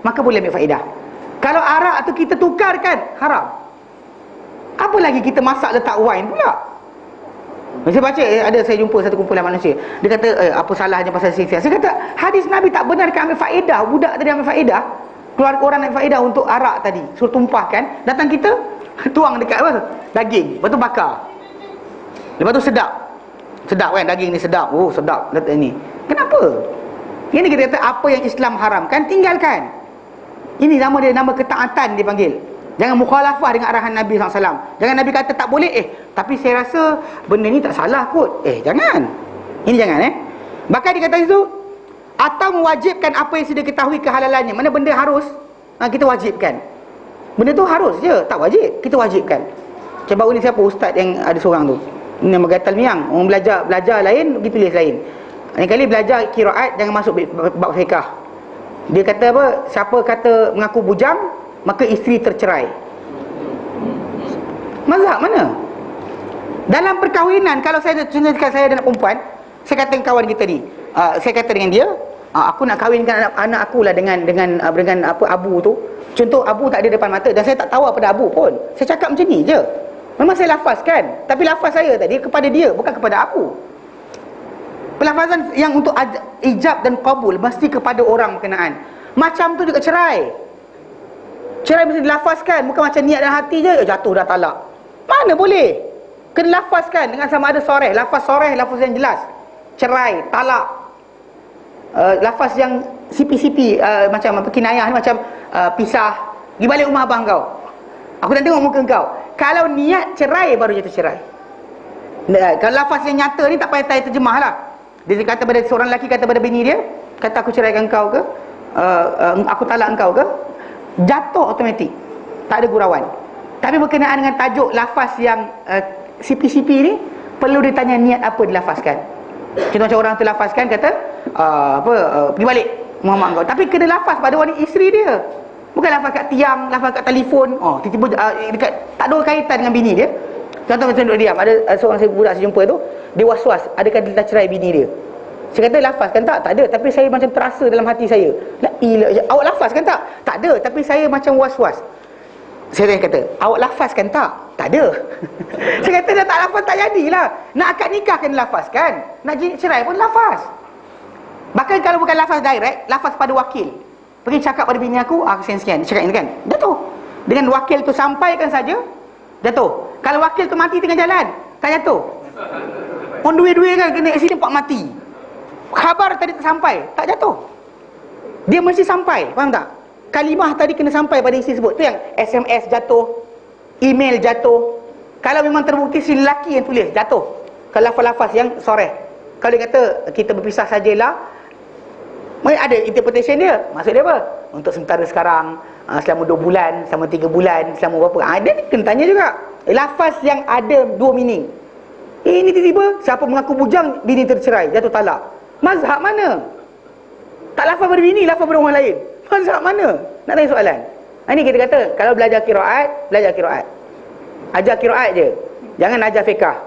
maka boleh ambil faedah. Kalau arak tu kita tukarkan, haram. Apa lagi kita masak letak wine pula. Saya baca, saya jumpa satu kumpulan manusia, dia kata apa salahnya pasal sifat. Saya kata hadis Nabi tak benarkan ambil faedah. Budak tadi ambil faedah, keluarga orang ambil faedah untuk arak tadi, suruh tumpahkan. Datang kita tuang dekat daging, lepas tu bakar, lepas tu sedap kan, daging ni sedap. Oh sedap letak ni. Kenapa? Ini kita kata apa yang Islam haramkan tinggalkan. Ini nama dia, nama ketaatan dipanggil. Jangan mukhalafah dengan arahan Nabi SAW. Jangan Nabi kata tak boleh, tapi saya rasa benda ni tak salah kot. Jangan. Ini jangan Bahkan dia kata itu, atau mewajibkan apa yang sudah ketahui kehalalannya. Mana benda harus, kita wajibkan. Benda tu harus je, tak wajib, kita wajibkan. Macam baru ni siapa ustaz yang ada seorang tu, nama Gatal Miang. Orang belajar lain, pergi tulis lain. Lain kali belajar qiraat, jangan masuk bab fiqah. Dia kata apa? Siapa kata mengaku bujang, maka isteri tercerai. Mazhab mana? Dalam perkahwinan, kalau saya ada anak perempuan, saya kata dengan kawan kita ni, saya kata dengan dia, aku nak kahwinkan anak aku lah dengan apa Abu tu. Contoh Abu tak ada depan mata dan saya tak tahu apa dah Abu pun. Saya cakap macam ni je. Memang saya lafazkan, tapi lafaz saya tadi kepada dia, bukan kepada aku. Pelafazan yang untuk ijab dan qabul mesti kepada orang berkenaan. Macam tu juga cerai. Cerai mesti dilafazkan, bukan macam niat dan hati je jatuh dah talak. Mana boleh? Kena lafazkan dengan sama ada soreh, lafaz yang jelas. Cerai, talak. Lafaz yang sipi-sipi, macam apa kinayah ni, macam pisah, pergi balik rumah abang kau, aku nak tengok muka kau. Kalau niat cerai baru jatuh cerai. Kalau lafaz yang nyata ni tak payah saya terjemah lah. Dia kata pada seorang lelaki, kata pada bini dia, kata aku ceraikan kau ke, aku talak kau ke, jatuh automatik, tak ada gurauan. Tapi berkenaan dengan tajuk lafaz yang sipi-sipi ni, perlu ditanya niat apa dilafazkan. Contoh macam orang tu lafazkan kata pergi balik Muhammad kau, tapi kena lafaz pada wanita isteri dia, bukan lafaz kat tiang, lafaz kat telefon. Tiba-tiba dekat, tak ada kaitan dengan bini dia. Contoh macam duduk diam, ada seorang budak saya jumpa tu, dia was-was adakah dia dah cerai bini dia. Saya kata lafazkan tak ada, tapi saya macam terasa dalam hati saya. Awak lafazkan tak? Tak ada, tapi saya macam was-was. Saya kata, awak lafazkan tak? Tak ada. Saya kata dah tak lafaz tak jadilah. Nak akad nikah kena lafazkan, nak cerai pun lafaz. Bahkan kalau bukan lafaz direct, lafaz pada wakil. Pergi cakap pada bini aku, sekian-sekian, cakap ini kan, jatuh. Dengan wakil tu sampaikan saja, jatuh. Kalau wakil tu mati tengah jalan, tak jatuh. On the way kan, kena accident pak mati. Khabar tadi tak sampai, tak jatuh. Dia mesti sampai, faham tak? Kalimah tadi kena sampai pada isi sebut. Tu yang SMS jatuh, email jatuh. Kalau memang terbukti si lelaki yang tulis, jatuh. Kalau lafaz-lafaz yang soreh. Kalau dia kata kita berpisah sajalah, ada interpretation dia. Maksud dia apa? Untuk sementara sekarang, selama 2 bulan, selama 3 bulan, selama berapa. Dia kena tanya juga. Lafaz yang ada 2 meaning. Ini tiba-tiba siapa mengaku bujang, bini tercerai, jatuh talak. Mazhab mana? Tak lafaz pada bini, lafaz pada orang lain. Mazhab mana? Nak tanya soalan. Ini kita kata, kalau belajar qiraat, belajar qiraat. Ajar qiraat je. Jangan ajar fiqah.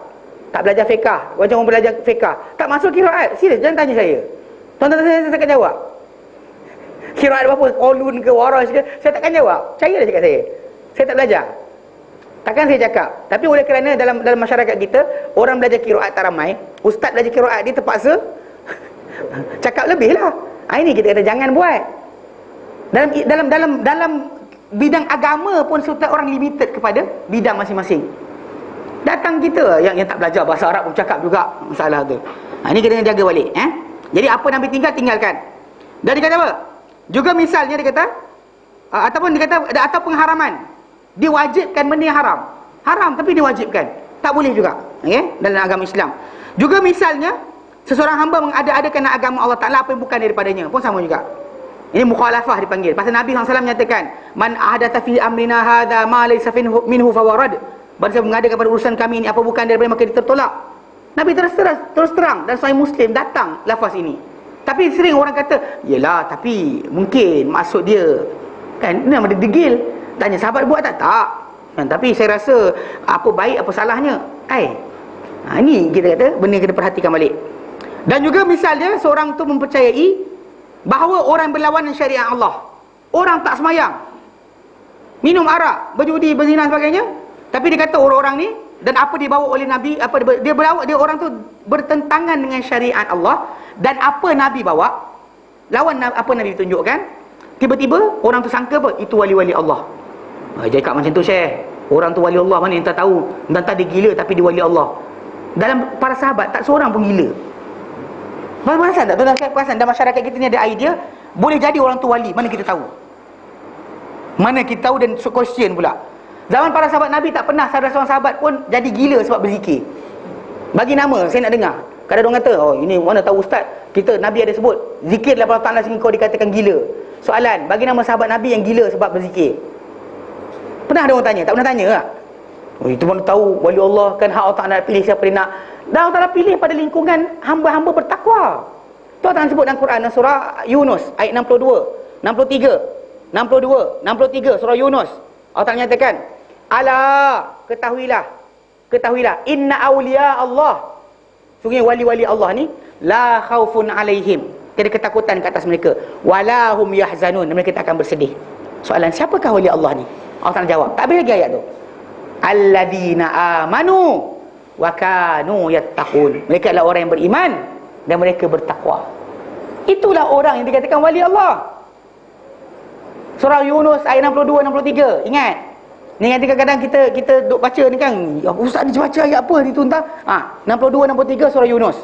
Tak belajar fiqah, macam orang belajar fiqah, tak masuk qiraat. Serius, jangan tanya saya. Tuan-tuan saya takkan jawab. Qiraat apa, qolun ke, waras ke, saya takkan jawab. Percayalah cakap saya. Saya tak belajar. Takkan saya cakap. Tapi oleh kerana dalam masyarakat kita, orang belajar qiraat tak ramai, ustaz belajar qiraat dia terpaksa cakap lebih lah. Ini kita kata jangan buat. Dalam bidang agama pun setiap orang limited kepada bidang masing-masing. Datang kita yang tak belajar bahasa Arab pun cakap juga masalah tu. Ini kita kena jaga balik. Jadi apa Nabi tinggalkan. Dan dia kata apa? Juga misalnya dia kata, ataupun dia kata atau pengharaman. Diwajibkan benda yang haram. Haram tapi diwajibkan. Tak boleh juga. Dalam agama Islam. Juga misalnya seseorang hamba mengada-adakan agama Allah Ta'ala apa yang bukan daripadanya, pun sama juga. Ini mukhalafah dipanggil. Pasal Nabi SAW menyatakan, man ahdatha fi amrina hadha ma laysa minhu fawarad. Barang siapa mengadakan pada urusan kami ini apa bukan daripada, maka dia tertolak. Nabi terus terang dan Sahih Muslim datang lafaz ini. Tapi sering orang kata, yelah tapi mungkin maksud dia kan, ini nama dia degil. Tanya sahabat buat tak? Tak. Tapi saya rasa apa baik apa salahnya. Ini kita kata benda yang kita perhatikan balik. Dan juga misalnya seorang tu mempercayai bahawa orang berlawan dengan syariat Allah. Orang tak semayang, minum arak, berjudi, berzina sebagainya. Tapi dia kata orang-orang ni, dan apa dibawa oleh Nabi, dia orang tu bertentangan dengan syariat Allah. Dan apa Nabi bawa, lawan apa Nabi tunjukkan. Tiba-tiba orang tu sangka apa? Itu wali-wali Allah. Cakap macam tu Syekh, orang tu wali Allah mana yang tak tahu. Dan tak dia gila tapi dia wali Allah. Dalam para sahabat tak seorang pun gila. Perasan tak? Tuan-tuan perasan dalam masyarakat kita ni ada idea boleh jadi orang tu wali, mana kita tahu. Mana kita tahu dan question pula. Zaman para sahabat Nabi tak pernah salah seorang sahabat pun jadi gila sebab berzikir. Bagi nama, saya nak dengar. Kadang orang kata, oh ini mana tahu ustaz, kita Nabi ada sebut zikir 80 tahun sehingga kau dikatakan gila. Soalan, bagi nama sahabat Nabi yang gila sebab berzikir. Pernah ada orang tanya? Tak pernah tanya tak? Oh, itu mana tahu wali Allah kan hak Allah Ta'ala pilih siapa dia nak. Dan Allah Ta'ala pilih pada lingkungan hamba-hamba bertakwa. Tu Allah Ta'ala sebut dalam Quran, surah Yunus ayat 62, 63, 62, 63 surah Yunus. Allah Ta'ala nyatakan, ala, ketahuilah, inna awliya Allah, sungguh wali-wali Allah ni, la khaufun alaihim, tiada ketakutan ke atas mereka, wala hum yahzanun, mereka tak akan bersedih. Soalan, siapakah wali Allah ni? Allah Ta'ala jawab, tak habis lagi ayat tu, alladzina amanu wa kanu yattaqun, mereka adalah orang yang beriman dan mereka bertakwa. Itulah orang yang dikatakan wali Allah. Surah Yunus ayat 62, 63. Ingat. Ni nanti kadang-kadang kita duk baca ni kan, ustaz ni baca ayat apa ni tuan-tuan? 62, 63 surah Yunus.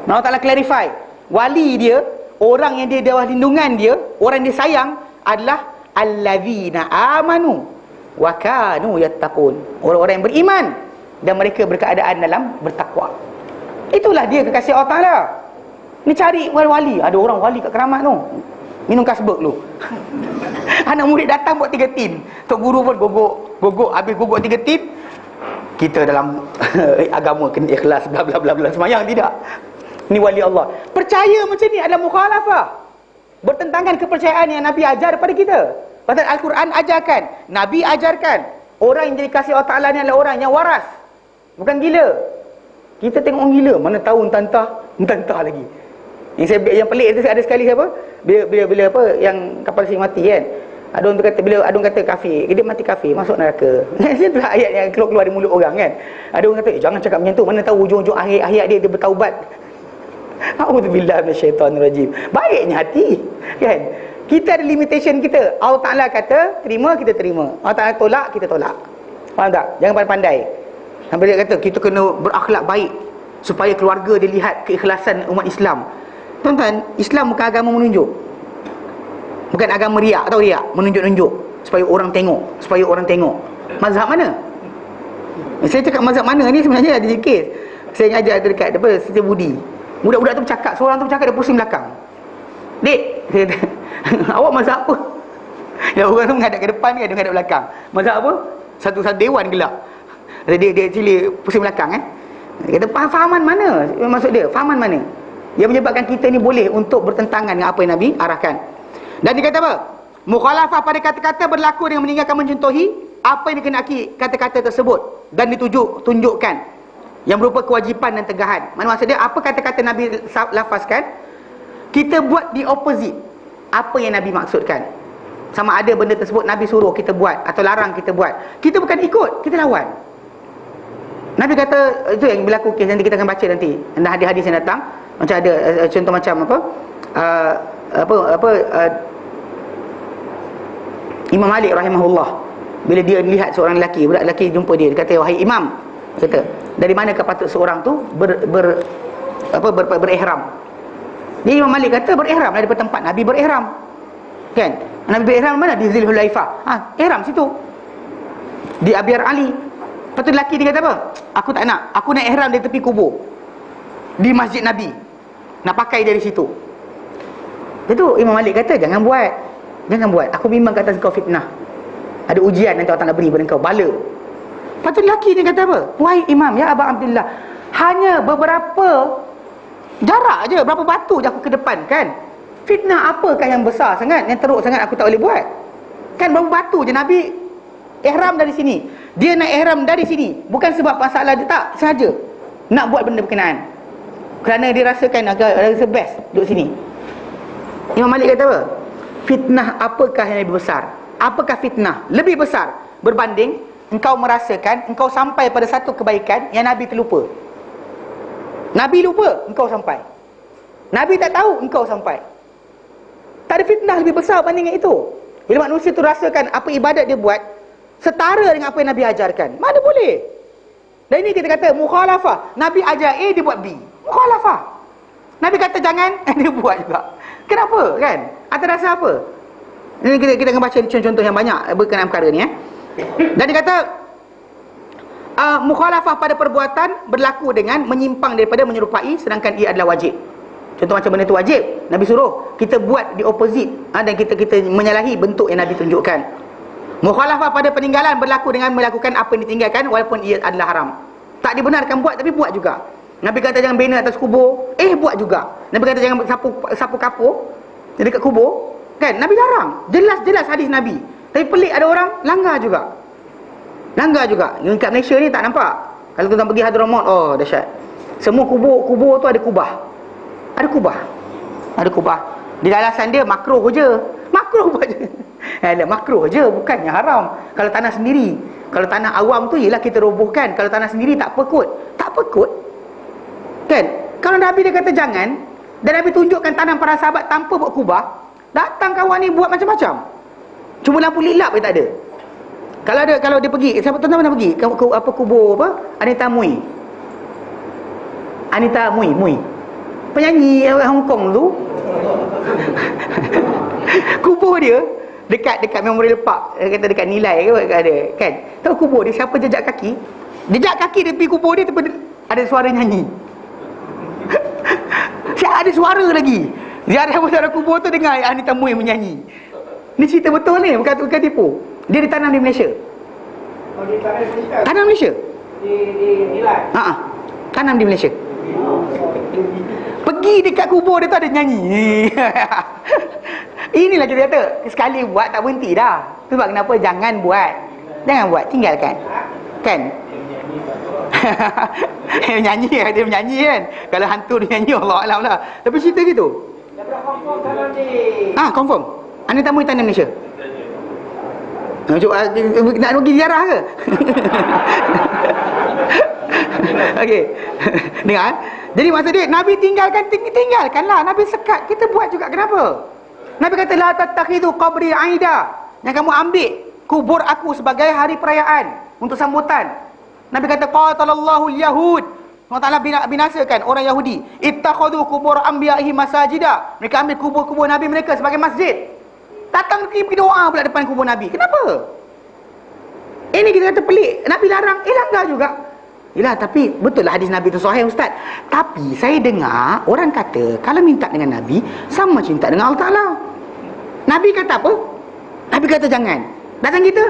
Allah Ta'ala clarify, wali dia, orang yang dia bawah lindungan dia, orang yang dia sayang adalah allazina amanu wa kanu yattaqun, orang-orang yang beriman dan mereka berkeadaan dalam bertakwa. Itulah dia kekasih Allah Ta'ala. Ni cari wali, ada orang wali kat Keramat tu minum kasbek lu. Anak murid datang buat 3 tin, tok guru pun gogok, habis gogok 3 tin. Kita dalam agama kena ikhlas bla bla bla bla, semayang tidak. Ni wali Allah. Percaya macam ni adalah mukhalafah, bertentangan kepercayaan yang Nabi ajar kepada kita. Pasal Al-Quran ajarkan, Nabi ajarkan, orang yang jadi kasih Allah Ta'ala ni adalah orang yang waras, bukan gila. Kita tengok orang gila, mana tahu entah lagi. Yang pelik itu ada sekali siapa? Bila apa yang kapal sing mati kan. Ada orang tu kata, bila ada orang kata kafir, dia mati kafir, masuk neraka. Itulah ayat yang keluar dari mulut orang kan. Ada orang kata, jangan cakap macam tu, mana tahu ujung-ujung akhir dia bertaubat. A'udzubillah minasyaitanirrajim. Baiknya hati kan. Kita ada limitation kita. Allah Ta'ala kata terima, kita terima. Allah Ta'ala tolak, kita tolak. Faham tak? Jangan pandai-pandai. Sampai dia kata kita kena berakhlak baik supaya keluarga dia lihat keikhlasan umat Islam. Tuan-tuan, Islam bukan agama menunjuk, bukan agama riak. Tahu riak? Menunjuk-nunjuk supaya orang tengok. Mazhab mana? Saya cakap mazhab mana ni sebenarnya ada kes. Saya ngajar dekat apa, Siti Budi. Budak-budak tu bercakap, seorang tu bercakap, dia pusing belakang. Dek, dia kata, awak mazhab apa? Ya, orang tu menghadap ke depan kan, dia menghadap belakang. Mazhab apa? Satu dewan gelap. Dia cili pusing belakang kan. Dia kata, fahaman mana? Maksud dia, fahaman mana? Yang menyebabkan kita ni boleh untuk bertentangan dengan apa yang Nabi arahkan. Dan dia kata apa? Mukhalafah pada kata-kata berlaku dengan meninggalkan mencontohi apa yang dikehendaki kata-kata tersebut dan ditunjukkan yang berupa kewajipan dan tegahan. Mana maksud dia? Apa kata-kata Nabi lafazkan, kita buat di opposite apa yang Nabi maksudkan. Sama ada benda tersebut Nabi suruh kita buat atau larang kita buat, kita bukan ikut, kita lawan. Nabi kata, itu yang berlaku kes nanti kita akan baca nanti. Ada hadis-hadis yang datang. Macam ada contoh macam Imam Malik rahimahullah, bila dia lihat seorang lelaki, budak lelaki jumpa dia kata, wahai imam, kata, dari manakah patut seorang tu berihram? Dia Imam Malik kata berihram daripada tempat Nabi berihram. Kan? Nabi berihram mana? Di Zul Hulaifah. Ihram situ. Di Abyar Ali. Lepas tu lelaki dia kata apa? Aku tak nak. Aku nak ihram dari tepi kubur, di Masjid Nabi. Nak pakai dari situ. Itu Imam Malik kata, jangan buat. Aku bimbang kata kau fitnah. Ada ujian nanti Allah nak beri pada kau, bala. Lepas tu lelaki ni kata apa? Wahai imam, ya Aba Abdullah, hanya beberapa jarak je, berapa batu je aku ke depan kan. Fitnah apakah yang besar sangat, yang teruk sangat aku tak boleh buat? Kan berapa batu je. Nabi ihram dari sini, dia nak ihram dari sini, bukan sebab masalah dia, tak sengaja nak buat benda berkenaan, kerana dia rasakan agak rasa best duduk sini. Imam Malik kata apa? Fitnah apakah yang lebih besar? Apakah fitnah lebih besar berbanding engkau merasakan engkau sampai pada satu kebaikan yang Nabi terlupa? Nabi lupa, engkau sampai. Nabi tak tahu, engkau sampai. Tak ada fitnah lebih besar berbanding itu. Bila manusia tu rasakan apa ibadat dia buat setara dengan apa yang Nabi ajarkan, mana boleh. Dan ini kita kata mukhalafah. Nabi ajar A, dia buat B. Mukhalafah. Nabi kata jangan, dia buat juga. Kenapa kan? Atas rasa apa? Ini kita akan baca contoh-contoh yang banyak berkenaan perkara ni Dan dia kata mukhalafah pada perbuatan berlaku dengan menyimpang daripada menyerupai sedangkan ia adalah wajib. Contoh macam benda tu wajib, Nabi suruh kita buat di opposite dan kita menyalahi bentuk yang Nabi tunjukkan. Mukhalafah pada peninggalan berlaku dengan melakukan apa yang ditinggalkan walaupun ia adalah haram. Tak dibenarkan buat tapi buat juga. Nabi kata jangan bina atas kubur, buat juga. Nabi kata jangan sapu kapur dekat kubur, kan? Nabi larang. Jelas-jelas hadis Nabi. Tapi pelik ada orang langgar juga. Kat Malaysia ni tak nampak. Kalau tuan pergi Hadramaut, oh dahsyat. Semua kubur tu ada kubah. Ada kubah. Di alasan dia makruh je. Makruh je, bukannya haram. Kalau tanah sendiri, kalau tanah awam tu ialah kita robohkan. Kalau tanah sendiri tak apa kot. Kan? Kalau Nabi dia kata jangan, dan Nabi tunjukkan tanam para sahabat tanpa buat kubah, datang kawan ni buat macam-macam. Cuma lampu lilap je tak ada. Kalau dia pergi, siapa tuan-tuan pernah pergi apa kubur apa? Anita Mui. Penyanyi Hong Kong tu. Kubur dia dekat Memorial Park, kata dekat Nilai ke ada, kan? Tahu kubur dia siapa jejak kaki dia pergi kubur dia ada suara nyanyi. Siapa ada suara lagi. Dia ada suara kubur tu dengar Anita Mui menyanyi. Ni cerita betul ni, bukan tipu. Dia ditanam di Malaysia. Oh, di Malaysia. Tanam Malaysia. Di Nilai. Tanam di Malaysia. Pergi dekat kubur dia tu ada nyanyi. Inilah kita kata, sekali buat tak berhenti dah. Sebab kenapa jangan buat, tinggalkan. Kan? Dia menyanyi kan. Kalau hantu dia nyanyi, Allah Alam lah. Tapi cerita gitu. Daripada Hong Kong tanam di. Confirm. Anda tamu tanam Malaysia. Nak pergi ziarah ke? Okey. Dengar. Jadi maksud dia Nabi tinggalkanlah. Nabi sekat. Kita buat juga. Kenapa? Nabi kata la tattakhidhu qabri aida. Yang kamu ambil kubur aku sebagai hari perayaan untuk sambutan. Nabi kata qatalallahu al-yahud. Allah Taala binasakan orang Yahudi. Ittakhadhu qubur anbiya'ihi masajida. Mereka ambil kubur-kubur Nabi mereka sebagai masjid. Datang pergi doa pula depan kubur Nabi. Kenapa? Ini kita kata pelik. Nabi larang, langgar juga. Yelah, tapi betul lah hadis Nabi tu sahih Ustaz. Tapi saya dengar orang kata kalau minta dengan Nabi sama cinta dengan Allah Ta'ala. Nabi kata apa? Nabi kata jangan. Datang kita,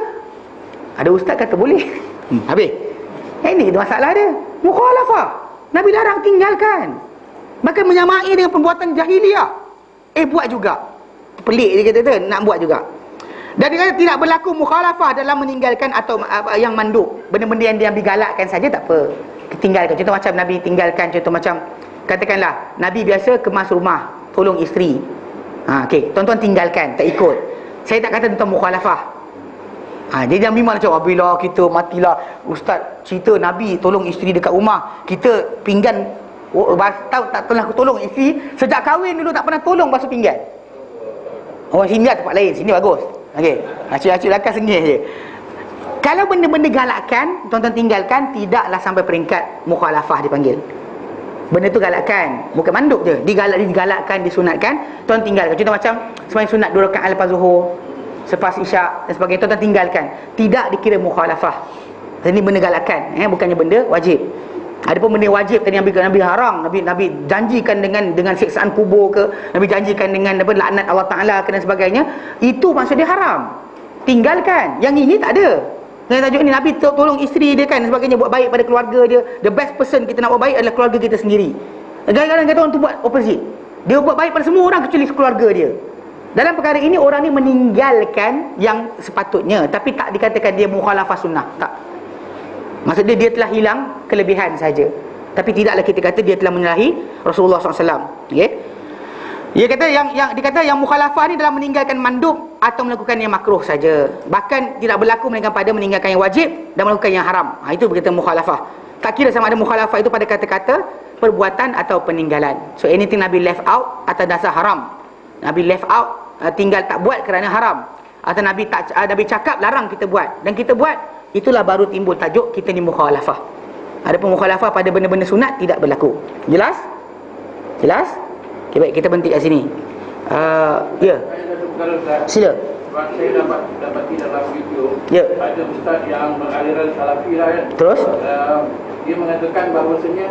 ada Ustaz kata boleh. Habis. Ini masalah dia. Mukhalafah. Nabi larang, tinggalkan. Bahkan menyamai dengan perbuatan jahiliah. Buat juga. Pelik dia kata tu, nak buat juga. Dan dia kata tidak berlaku mukhalafah dalam meninggalkan atau yang mandub. Benda-benda yang dia digalakkan saja tak apa. Tinggalkan. Contoh macam Nabi tinggalkan, contoh macam katakanlah Nabi biasa kemas rumah, tolong isteri. Okey, tuan-tuan tinggalkan, tak ikut. Saya tak kata tentang mukhalafah. Dia jangan bimbang macam bila kita matilah Ustaz cerita Nabi tolong isteri dekat rumah, kita pinggan tahu tak pernah tolong isteri, sejak kahwin dulu tak pernah tolong basuh pinggan. Orang sini lah tempat lain, sini bagus. Okey, acik-acik belakang sengih je. Kalau benda-benda galakkan, tuan-tuan tinggalkan, tidaklah sampai peringkat mukhalafah dipanggil. Benda tu galakkan, bukan manduk je. Digalakkan, disunatkan, tuan tinggalkan. Contoh macam sembahyang sunat 2 rakaat lepas Zuhur, selepas Isyak dan sebagainya, tuan tinggalkan. Tidak dikira mukhalafah. Ini benda galakkan, bukannya benda wajib. Adapun benda wajib tadi Nabi haram, Nabi janjikan dengan siksaan kubur ke, Nabi janjikan dengan laknat Allah Taala ke dan sebagainya, itu maksud dia haram. Tinggalkan. Yang ini tak ada. Dengan tajuk ni Nabi tolong isteri dia kan sebagainya, buat baik pada keluarga dia. The best person kita nak buat baik adalah keluarga kita sendiri. Kadang-kadang kata orang tu buat opposite. Dia buat baik pada semua orang kecuali keluarga dia. Dalam perkara ini orang ni meninggalkan yang sepatutnya, tapi tak dikatakan dia mukhalafah sunnah. Tak. Maksudnya dia telah hilang kelebihan saja. Tapi tidaklah kita kata dia telah menyalahi Rasulullah SAW. Okay? Dia kata yang dikata yang mukhalafah ni dalam meninggalkan mandub atau melakukan yang makruh saja. Bahkan tidak berlaku melainkan pada meninggalkan yang wajib dan melakukan yang haram. Itu berkata mukhalafah. Tak kira sama ada mukhalafah itu pada kata-kata, perbuatan atau peninggalan. So anything Nabi left out atas dasar haram. Nabi left out, tinggal tak buat kerana haram. Atau Nabi cakap larang kita buat dan kita buat, itulah baru timbul tajuk kita ni mukhalafah. Adapun mukhalafah pada benda-benda sunat tidak berlaku. Jelas? Jelas? Okay, baik, kita berhenti kat sini. Ya. Sila. Sebab saya dapati dalam video, Ya. ada ustaz yang beraliran salafi lah kan. Terus? Dia mengatakan bahawasanya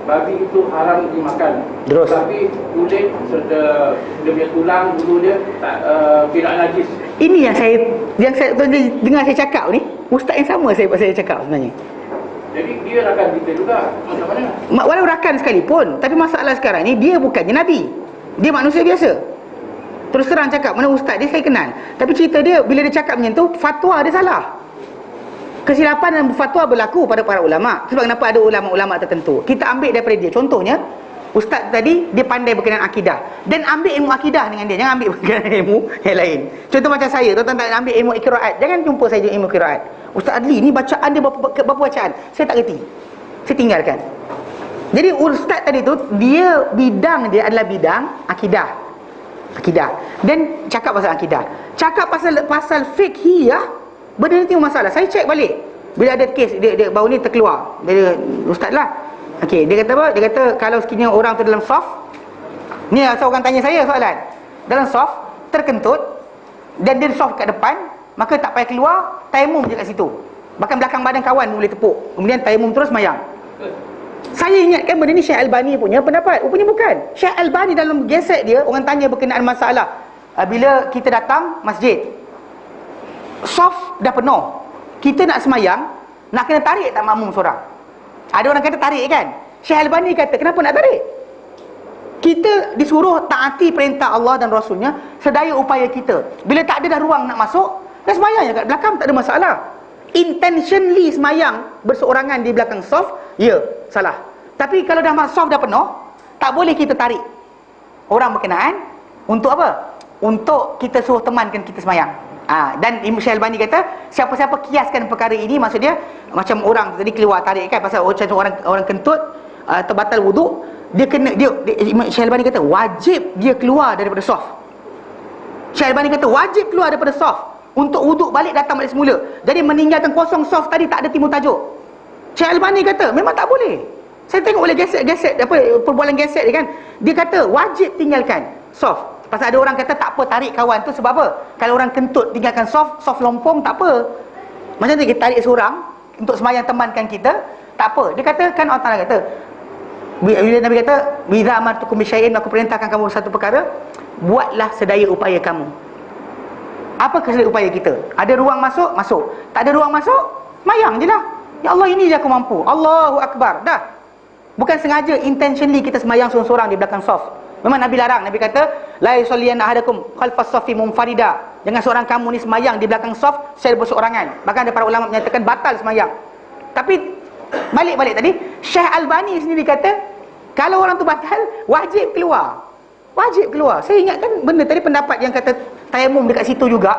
babi itu haram dimakan. Terus? Tapi kulit serta dia punya tulang bulu dia tidak najis. Ini yang saya dengar saya cakap ni, ustaz yang sama saya cakap sebenarnya. Jadi dia rakan kita juga. Macam mana? Walau rakan sekalipun, tapi masalah sekarang ni dia bukannya nabi. Dia manusia biasa. Terus terang cakap, mana ustaz dia saya kenal. Tapi cerita dia bila dia cakap macam tu, fatwa dia salah. Kesilapan dan fatwa berlaku pada para ulama. Sebab kenapa ada ulama-ulama tertentu? Kita ambil daripada dia. Contohnya, ustaz tadi dia pandai berkenaan akidah. Dan ambil ilmu akidah dengan dia. Jangan ambil berkenaan ilmu yang lain. Contoh macam saya, tuan-tuan tak ambil ilmu qiraat. Jangan jumpa saya ilmu qiraat. Ustaz Adli ni bacaan dia berapa bacaan? Saya tak reti. Saya tinggalkan. Jadi ustaz tadi tu, bidang dia adalah bidang akidah. Dan cakap pasal akidah. Cakap pasal fiqhiyah, benda ni timbul masalah. Saya cek balik. Bila ada kes dia baru ni terkeluar. Dia ustaz lah. Okey, dia kata apa? Dia kata kalau sekiranya orang tu dalam saf, ni asal orang tanya saya soalan. Dalam saf terkentut dan dia saf kat depan, maka tak payah keluar, tayamum je kat situ. Bahkan belakang badan kawan boleh tepuk. Kemudian tayamum terus mayang. Saya ingatkan benda ni Syekh Albani punya pendapat. Rupanya bukan. Syekh Albani dalam gesek dia, orang tanya berkenaan masalah bila kita datang masjid, saf dah penuh, kita nak semayang, nak kena tarik tak makmum seorang? Ada orang kata tarik kan? Syekh Albani kata kenapa nak tarik? Kita disuruh taati perintah Allah dan Rasulnya sedaya upaya kita. Bila tak ada dah ruang nak masuk, dah semayang je kat belakang, tak ada masalah. Intentionally semayang berseorangan di belakang saf, ya, salah. Tapi kalau dah saf dah penuh, tak boleh kita tarik orang berkenaan. Untuk apa? Untuk kita suruh temankan kita semayang. Dan Imam Syekh Albani kata, siapa-siapa kiaskan perkara ini, maksud dia macam orang tadi keluar tarik kan, pasal orang kentut terbatal wuduk, Imam Syekh Albani kata wajib dia keluar daripada saf. Syekh Albani kata wajib keluar daripada saf untuk wuduk balik, datang balik semula. Jadi meninggalkan kosong saf tadi tak ada timbul tajuk. Syekh Albani kata memang tak boleh. Saya tengok oleh geset perbualan geset dia kan, dia kata wajib tinggalkan saf. Pasal ada orang kata tak apa tarik kawan tu, sebab apa? Kalau orang kentut tinggalkan saf lompong tak apa. Macam tu kita tarik seorang untuk semayang temankan kita, tak apa. Dia kata kan Allah Taala kata, bila Nabi kata biza amartukum bisyai'in, aku perintahkan kamu satu perkara, buatlah sedaya upaya kamu. Apa sedaya upaya kita? Ada ruang masuk. Tak ada ruang masuk, mayang je lah. Ya Allah, ini je aku mampu. Allahu Akbar. Dah. Bukan sengaja, intentionally kita semayang seorang-seorang di belakang saf. Memang Nabi larang. Nabi kata la yusalliyanna ahadakum khalfas safi munfarida. Jangan seorang kamu ni semayang di belakang saf secara berseorangan. Bahkan ada para ulama menyatakan batal semayang. Tapi balik tadi, Syekh Albani sendiri kata kalau orang tu batal, wajib keluar. Saya ingatkan benda tadi, pendapat yang kata tayamum dekat situ juga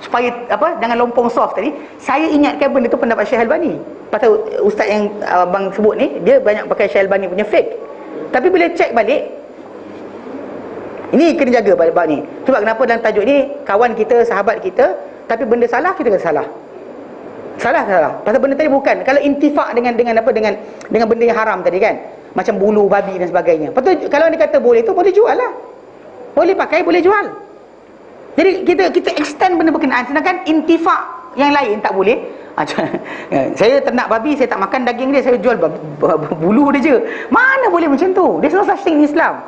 supaya apa, jangan lompong saf tadi. Saya ingatkan benda tu pendapat Syekh Albani. Pasal ustaz yang abang sebut ni, dia banyak pakai Syekh Albani punya fake. Tapi bila cek balik, ini kena jaga bab ni. Sebab kenapa dalam tajuk ni, kawan kita, sahabat kita, tapi benda salah, kita kata salah. Salah. Pasal benda tadi bukan. Kalau intifak dengan apa, dengan benda yang haram tadi kan, macam bulu babi dan sebagainya. Betul, kalau dia kata boleh tu, boleh jual lah. Boleh pakai, boleh jual. Jadi kita extend benda berkenaan. Sedangkan intifak yang lain tak boleh. Saya ternak babi, saya tak makan daging dia, saya jual bulu dia je. Mana boleh macam tu? There's no such thing in Islam.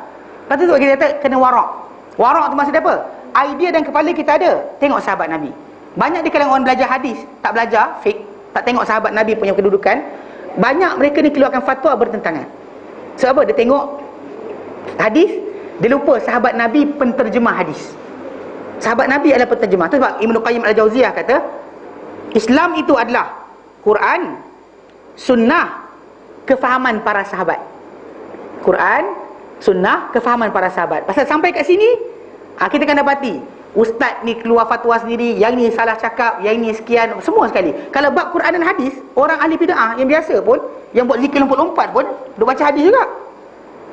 Lepas tu kita kata kena warak. Warak tu maksud apa? Idea dan kepala kita ada. Tengok sahabat Nabi. Banyak di kalangan orang belajar hadis, tak belajar fiqh, tak tengok sahabat Nabi punya kedudukan. Banyak mereka ni keluarkan fatwa bertentangan. Sebab apa? Dia tengok hadis, dia lupa sahabat Nabi penterjemah hadis. Sahabat Nabi adalah penterjemah. Tu sebab Ibnu Qayyim Al-Jauziyah kata Islam itu adalah Quran, sunnah, kefahaman para sahabat. Quran, sunnah, kefahaman para sahabat. Pasal sampai kat sini, kita akan dapati ustaz ni keluar fatwa sendiri, yang ni salah cakap, yang ni sekian, semua sekali. Kalau bab Quran dan hadis, orang ahli bid'ah yang biasa pun, yang buat zikir lompat-lompat pun, dia baca hadis juga.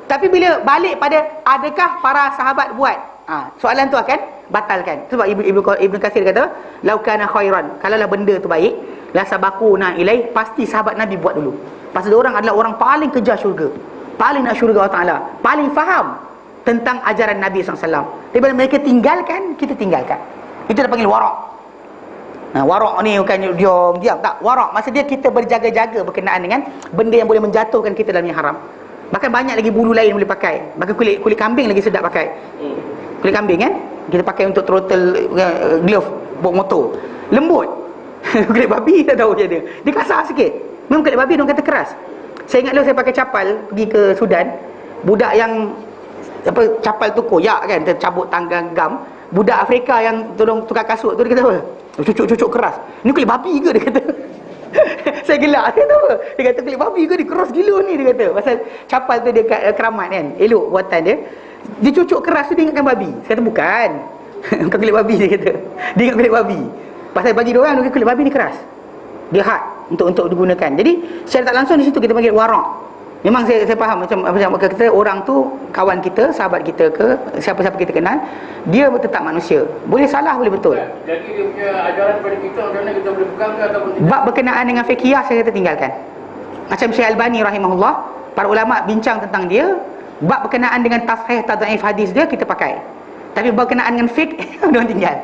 Tapi bila balik pada adakah para sahabat buat, soalan tu akan batalkan. Sebab Ibnu Katsir kata, lau kana khairan, kalaulah benda tu baik, la sabaquna ilaih, pasti sahabat Nabi buat dulu. Pasal dia orang adalah orang paling kejar syurga, paling nak syurga Allah Ta'ala, paling faham tentang ajaran Nabi SAW. Daripada mereka tinggalkan, kita tinggalkan. Itu dia panggil warak. Warak ni bukan diam tak. Warak maksud dia kita berjaga-jaga berkenaan dengan benda yang boleh menjatuhkan kita dalam yang haram. Bahkan banyak lagi bulu lain boleh pakai. Bahkan kulit kambing lagi sedap pakai. Kulit kambing kan kita pakai untuk throttle glove bawa motor. Lembut. Kulit babi tak tahu je dia. Dia kasar sikit. Memang kulit babi orang kata keras. Saya ingat dulu saya pakai capal pergi ke Sudan. Budak yang capal tu koyak kan, tercabut tanggang gam. Budak Afrika yang tolong tukar kasut tu dia kata apa? Cucuk-cucuk keras. Ni kulit babi ke dia kata. Saya gelak. Dia kata apa? Dia kata kulit babi ke, dia keras gila ni dia kata. Pasal capal tu dia keramat kan. Elok buatan dia. Dia cucuk keras tu dia ingatkan babi. Saya kata bukan. Bukan kulit babi dia kata. Dia ingat kulit babi. Pasal bagi dia orang kulit babi ni keras. Dia hard untuk digunakan. Jadi secara tak langsung di situ kita panggil warak. Memang saya faham macam kita orang tu kawan kita, sahabat kita ke siapa-siapa kita kenal, dia tetap manusia. Boleh salah, boleh betul. Jadi dia punya ajaran kepada kita macam mana kita boleh pegang ke ataupun tidak? Bab berkenaan dengan fiqhiyah saya kata tinggalkan. Macam Syekh Albani rahimahullah, para ulama bincang tentang dia. Bab berkenaan dengan tasahih tadhaif hadis dia kita pakai. Tapi berkenaan dengan fiqh orang tinggal.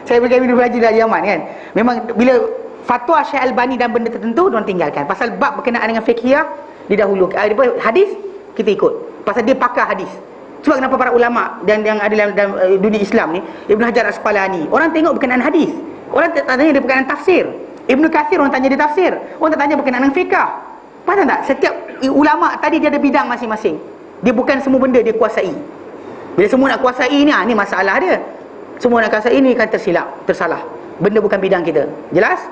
Saya belajar dari Yaman kan. Memang bila fatwa Syekh Albani dan benda tertentu orang tinggalkan. Pasal bab berkenaan dengan fiqhiyah didahulukan. Hadis kita ikut. Pasal dia pakar hadis. Sebab kenapa para ulama dan yang ada dalam dunia Islam ni, Ibn Hajar Asqalani, orang tengok berkenaan hadis. Orang tak tanya dia berkenaan tafsir. Ibn Katsir orang tanya dia tafsir. Orang tak tanya berkenaan dengan fiqh. Faham tak? Setiap ulama tadi dia ada bidang masing-masing. Dia bukan semua benda dia kuasai. Bila semua nak kuasai ni, ni masalah dia. Semua nak kuasai ni kan tersalah. Benda bukan bidang kita. Jelas?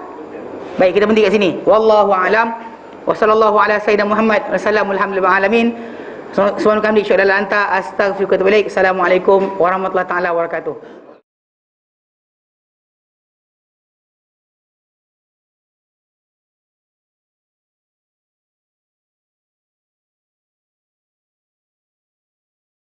Baik, kita berhenti kat sini. Wallahu a'lam. Wa sallallahu ala sayyidina Muhammad wa sallamul hamdulillah alamin. Subhanaka hamdika asyhadu an la ilaha illa anta astaghfiruka wa atubu ilaik. Assalamualaikum warahmatullahi taala wabarakatuh.